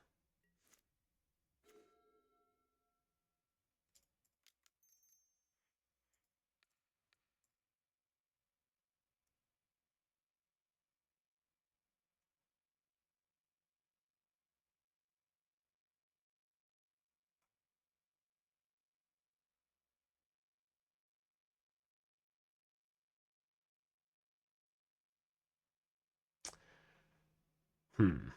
Hmm.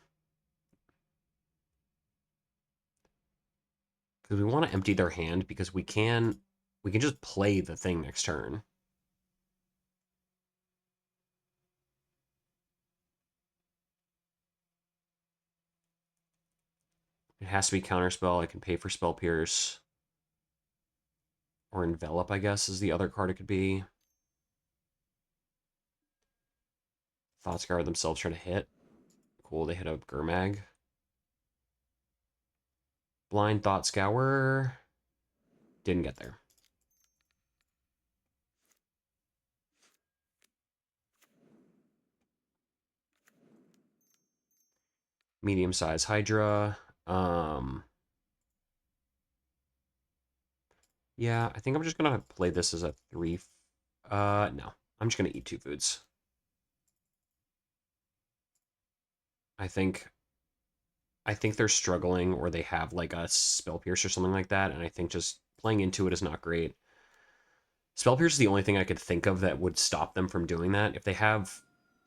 Because we want to empty their hand because we can just play the thing next turn. It has to be counterspell. I can pay for spell pierce. Or envelop, I guess, is the other card it could be. Thoughtscour themselves trying to hit. Cool, they hit a Gurmag. Blind Thoughtscour. Didn't get there. Medium-sized Hydra. Yeah, I think I'm just gonna play this as a 3. No. I'm just gonna eat 2 foods. I think they're struggling, or they have like a spell pierce or something like that, and I think just playing into it is not great. Spell pierce is the only thing I could think of that would stop them from doing that. If they have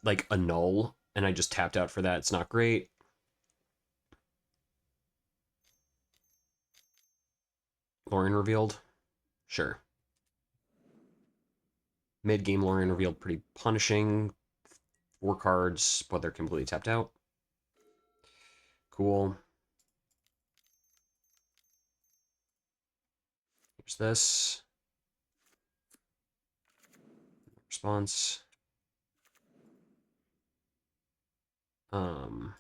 like a null and I just tapped out for that, it's not great. Lorien revealed, sure. Mid game Lorien revealed pretty punishing. 4 cards, but they're completely tapped out. Cool. Here's this. Response. Um,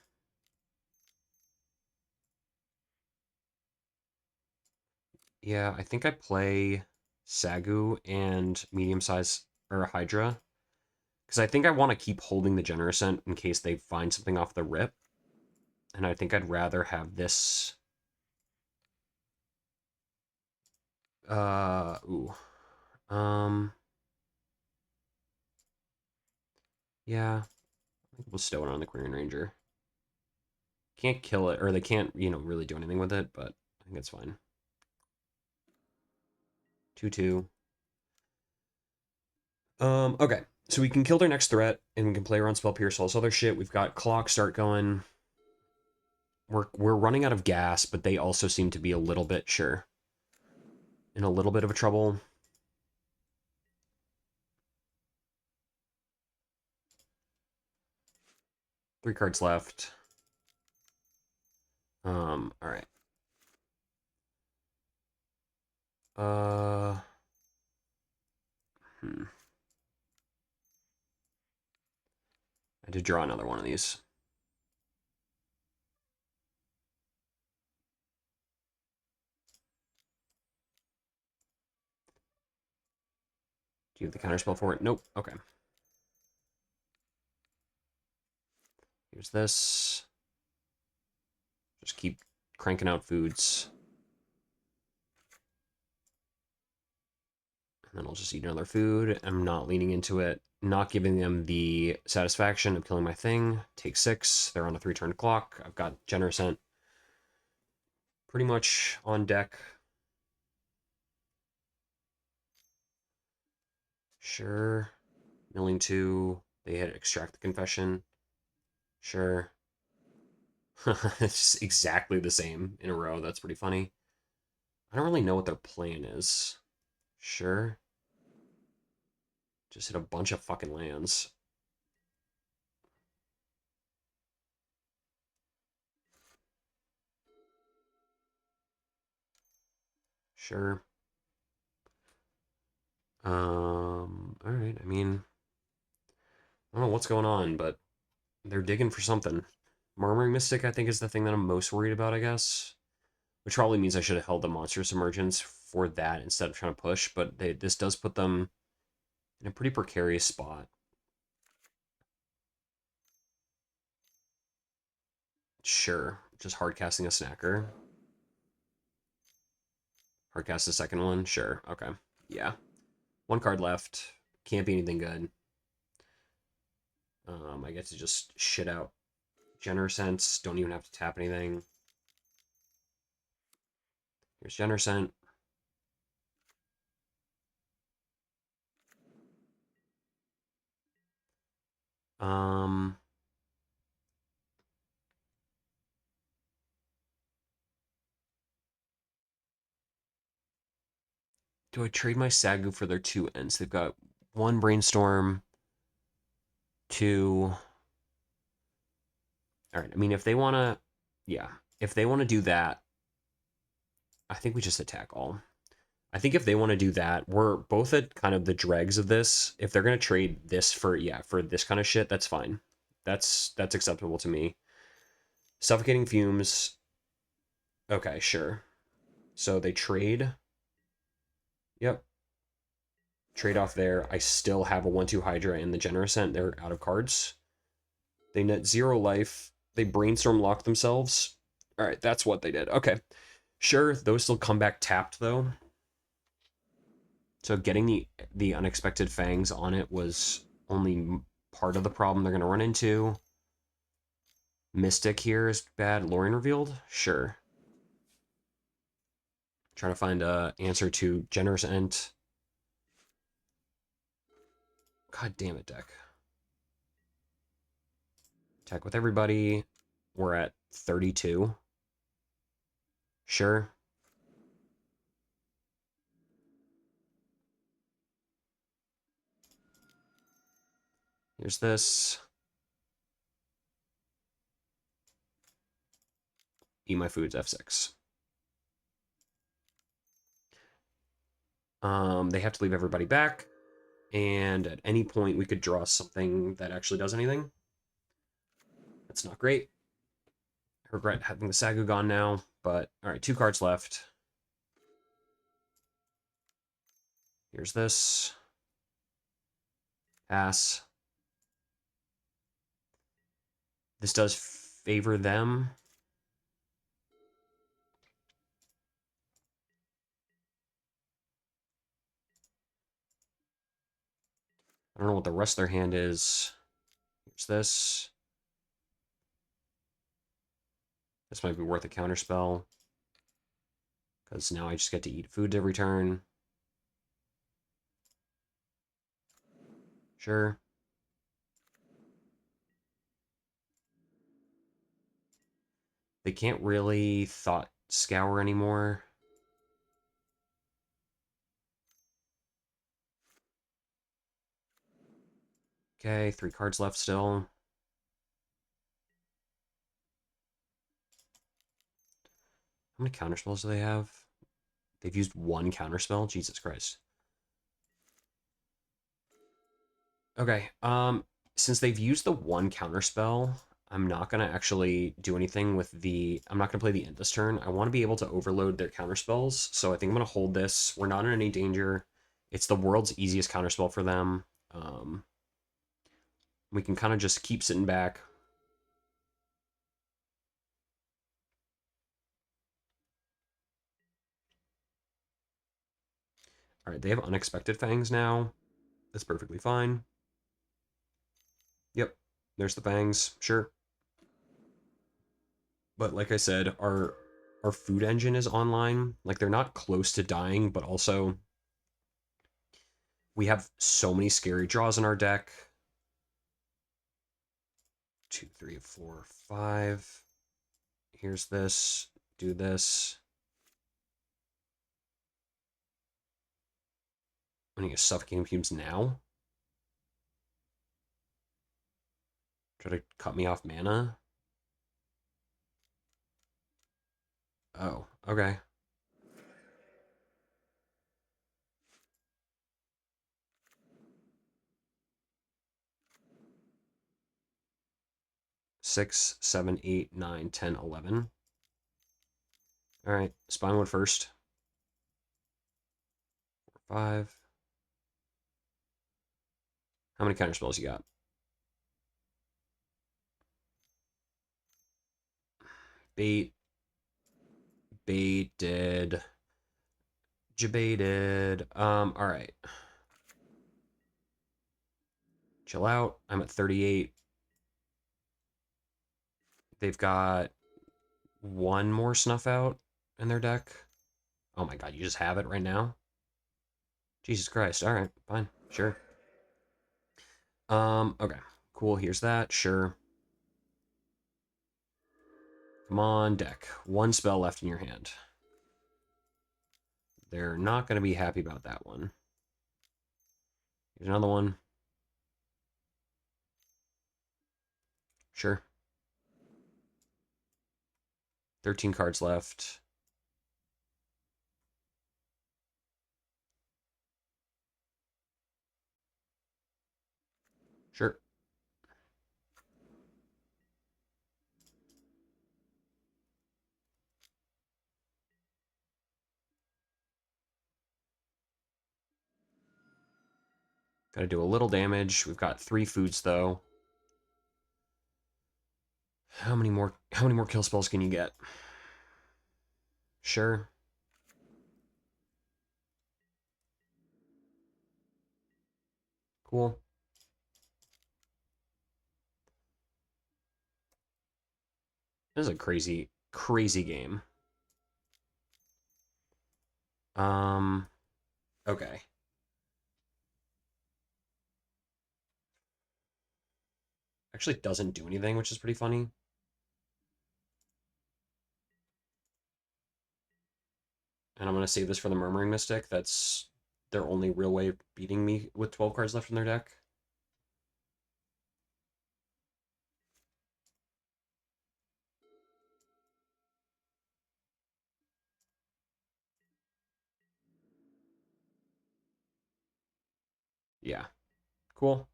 yeah, I think I play Sagu and medium size or Hydra because I think I want to keep holding the Generosent in case they find something off the rip, and I think I'd rather have this. Ooh, um, yeah, I think we'll stow it on the Quarian Ranger. Can't kill it, or they can't, really do anything with it, but I think it's fine. 2/2. Okay. So we can kill their next threat, and we can play around Spell Pierce, all this other shit. We've got Clock start going. We're running out of gas, but they also seem to be a little bit in a little bit of a trouble. Three cards left. All right. Uh, I had to draw another one of these. Do you have the counterspell for it? Nope. Okay. Here's this. Just keep cranking out foods. And then I'll just eat another food. I'm not leaning into it. Not giving them the satisfaction of killing my thing. Take 6. They're on a 3-turn clock. I've got Generosent pretty much on deck. Sure. Milling 2. They hit Extract the Confession. Sure. It's just exactly the same in a row. That's pretty funny. I don't really know what their plan is. Sure. Just hit a bunch of fucking lands. Sure. Alright, I mean, I don't know what's going on, but they're digging for something. Murmuring Mystic, I think, is the thing that I'm most worried about, I guess. Which probably means I should have held the Monstrous Emergence for that instead of trying to push, but this does put them in a pretty precarious spot. Sure. Just hard casting a snacker. Hard cast the second one? Sure. Okay. Yeah. 1 card left. Can't be anything good. I get to just shit out Genersense. Don't even have to tap anything. Here's Genersent. Um, do I trade my Sagu for their 2 ends? They've got 1 Brainstorm, 2. All right. I mean, if they want to, yeah, if they want to do that, I think we just attack all. I think if they want to do that, we're both at kind of the dregs of this. If they're gonna trade this for for this kind of shit, that's fine. That's acceptable to me. Suffocating fumes. Okay, sure. So they trade. Yep. Trade off there. I still have a 1/2 Hydra and the Generosent. They're out of cards. They net 0 life. They brainstorm lock themselves. All right, that's what they did. Okay. Sure, those still come back tapped though. So getting the unexpected fangs on it was only part of the problem they're going to run into. Mystic here is bad. Lorien revealed? Sure. Trying to find a answer to Generous Ent. God damn it, deck. Attack with everybody. We're at 32. Sure. Here's this. Eat my foods, F6. They have to leave everybody back. And at any point, we could draw something that actually does anything. That's not great. I regret having the Sagu gone now, but all right, 2 cards left. Here's this. Pass. This does favor them. I don't know what the rest of their hand is. Here's this. This might be worth a counterspell. Because now I just get to eat food every turn. Sure. They can't really Thought Scour anymore. Okay, 3 cards left still. How many counterspells do they have? They've used 1 counterspell? Jesus Christ. Okay, since they've used the 1 counterspell, I'm not going to actually do anything with the... I'm not going to play the end this turn. I want to be able to overload their counterspells, so I think I'm going to hold this. We're not in any danger. It's the world's easiest counterspell for them. We can kind of just keep sitting back. All right, they have Unexpected Fangs now. That's perfectly fine. Yep, there's the Fangs, sure. But like I said, our food engine is online. Like, they're not close to dying, but also we have so many scary draws in our deck. 2, 3, 4, 5. Here's this. Do this. I'm gonna get Suffocating Fumes now. Try to cut me off mana. Oh, okay. Six, 7, 8, 9, 10, 11. All right, Spinewood first. 4, 5. How many counterspells you got? Bait. Baited. Jebaited. All right. Chill out. I'm at 38. They've got 1 more Snuff Out in their deck. Oh my god, you just have it right now? Jesus Christ. All right, fine. Sure. Okay. Cool, here's that. Sure. Come on, deck. 1 spell left in your hand. They're not going to be happy about that one. Here's another one. Sure. 13 cards left. Sure. Gotta do a little damage. We've got 3 foods, though. How many more kill spells can you get? Sure. Cool. This is a crazy, crazy game. Um, okay. Actually doesn't do anything, which is pretty funny. And I'm going to save this for the Murmuring Mystic. That's their only real way of beating me with 12 cards left in their deck. Yeah. Cool.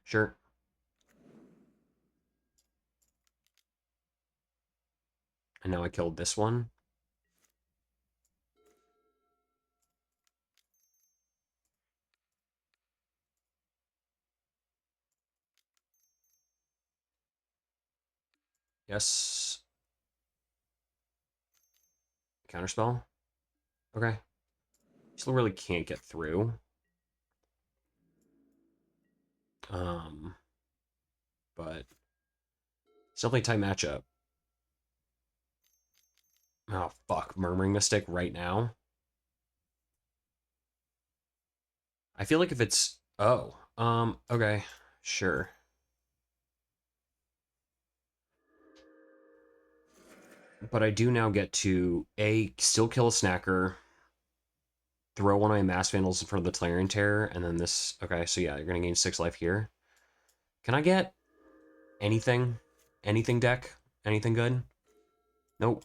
Sure. And now I killed this one. Yes. Counterspell. Okay. Still really can't get through. Um, but it's definitely a tight matchup. Oh, fuck. Murmuring Mystic right now. I feel like if it's... Oh. Okay. Sure. But I do now get to, A, still kill a Snacker, throw one of my Mass Vandals in front of the Clarion Terror, and then this... Okay, so yeah, you're going to gain 6 life here. Can I get anything? Anything deck? Anything good? Nope.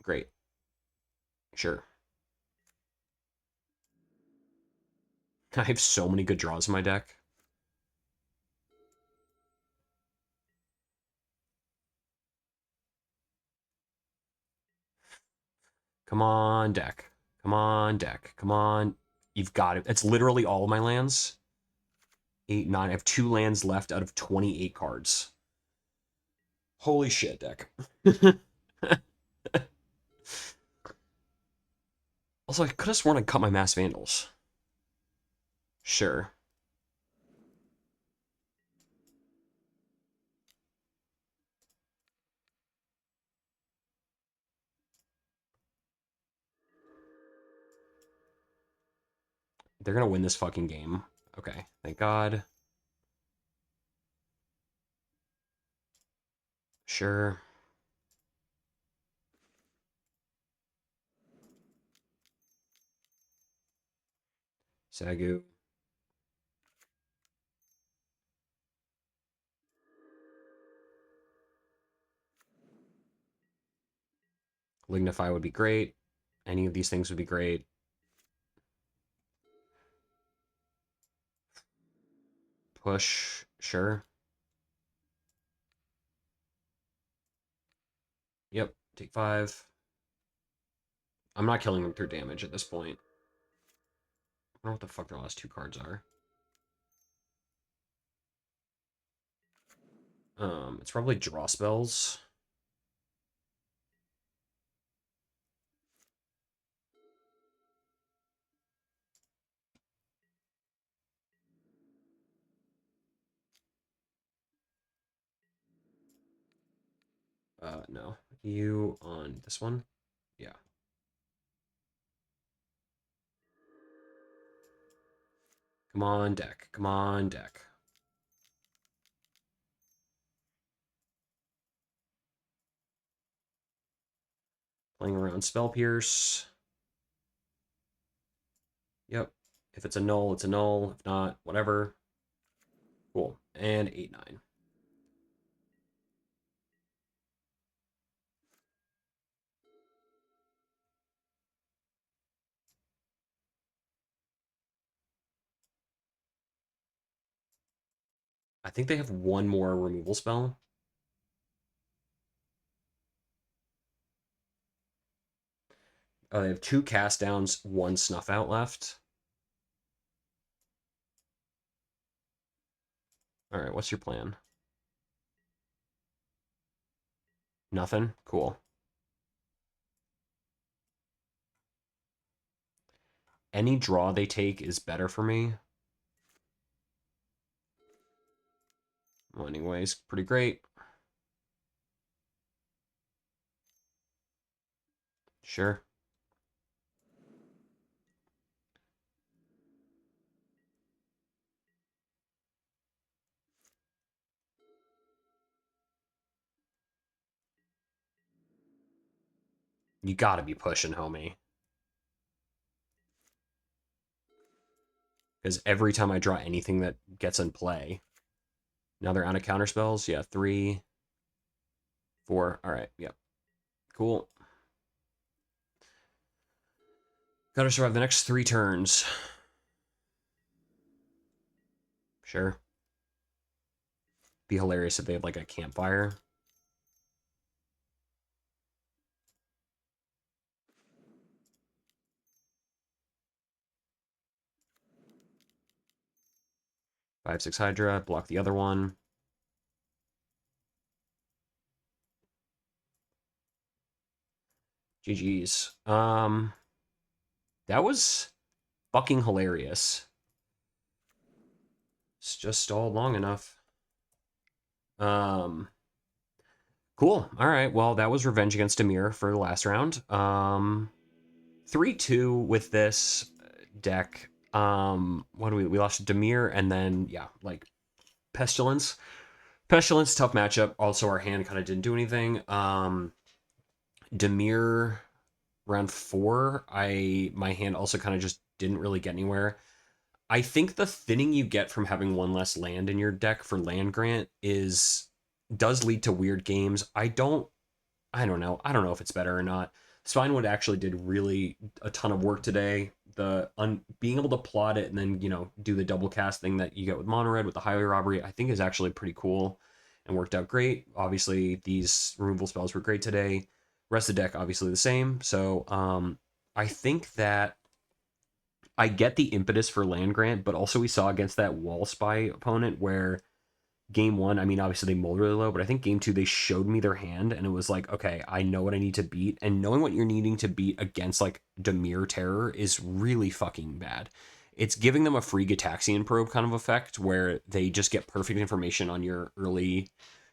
Great. Sure. I have so many good draws in my deck. Come on, deck. Come on, deck. Come on. You've got it. It's literally all of my lands. 8, 9. I have 2 lands left out of 28 cards. Holy shit, deck. Also, I could have sworn I cut my Mass Vandals. Sure. They're gonna win this fucking game. Okay, thank God. Sure. Sagu. Lignify would be great. Any of these things would be great. Push. Sure. Yep. Take 5. I'm not killing them through damage at this point. I don't know what the fuck their last 2 cards are. It's probably draw spells. No. You on this one? Yeah. Come on, deck. Come on, deck. Playing around Spell Pierce. Yep. If it's a null, it's a null. If not, whatever. Cool. And 8, 9. I think they have one more removal spell. They have 2 cast downs, 1 snuff out left. All right, what's your plan? Nothing? Cool. Any draw they take is better for me. Well, anyways, pretty great. Sure. You gotta be pushing, homie. Because every time I draw anything that gets in play, now they're out of counter spells. Yeah, 3, 4. All right. Yep. Cool. Gotta survive the next 3 turns. Sure. Be hilarious if they have like a campfire. Five, 6 Hydra. Block the other one. GG's. That was fucking hilarious. It's just stalled long enough. Cool. All right. Well, that was Revenge Against Demir for the last round. 3-2 with this deck. What do we lost Demir and then yeah, like Pestilence. Pestilence, tough matchup. Also, our hand kind of didn't do anything. Demir round 4, my hand also kind of just didn't really get anywhere. I think the thinning you get from having one less land in your deck for land grant does lead to weird games. I don't know. I don't know if it's better or not. Spinewood actually did really a ton of work today. Being able to plot it and then do the double cast thing that you get with Mono Red with the highway robbery, I think is actually pretty cool and worked out great. Obviously, these removal spells were great today. Rest of the deck obviously the same. So I think that I get the impetus for land grant, but also we saw against that wall spy opponent where game 1, I mean, obviously they mulled really low, but I think game 2 they showed me their hand and it was like, okay, I know what I need to beat, and knowing what you're needing to beat against like Demir Terror is really fucking bad. It's giving them a free Gitaxian probe kind of effect where they just get perfect information on your early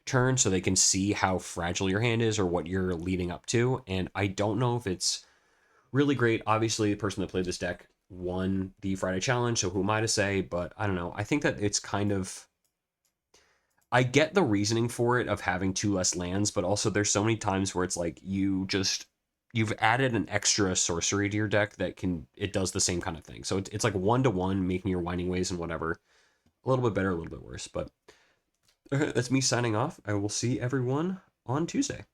turn so they can see how fragile your hand is or what you're leading up to, and I don't know if it's really great. Obviously, the person that played this deck won the Friday challenge, so who am I to say? But I don't know. I think that it's kind of, I get the reasoning for it of having 2 less lands, but also there's so many times where it's like you've added an extra sorcery to your deck that it does the same kind of thing. So it's like 1-to-1 making your Winding Ways and whatever a little bit better, a little bit worse. But that's me signing off. I will see everyone on Tuesday.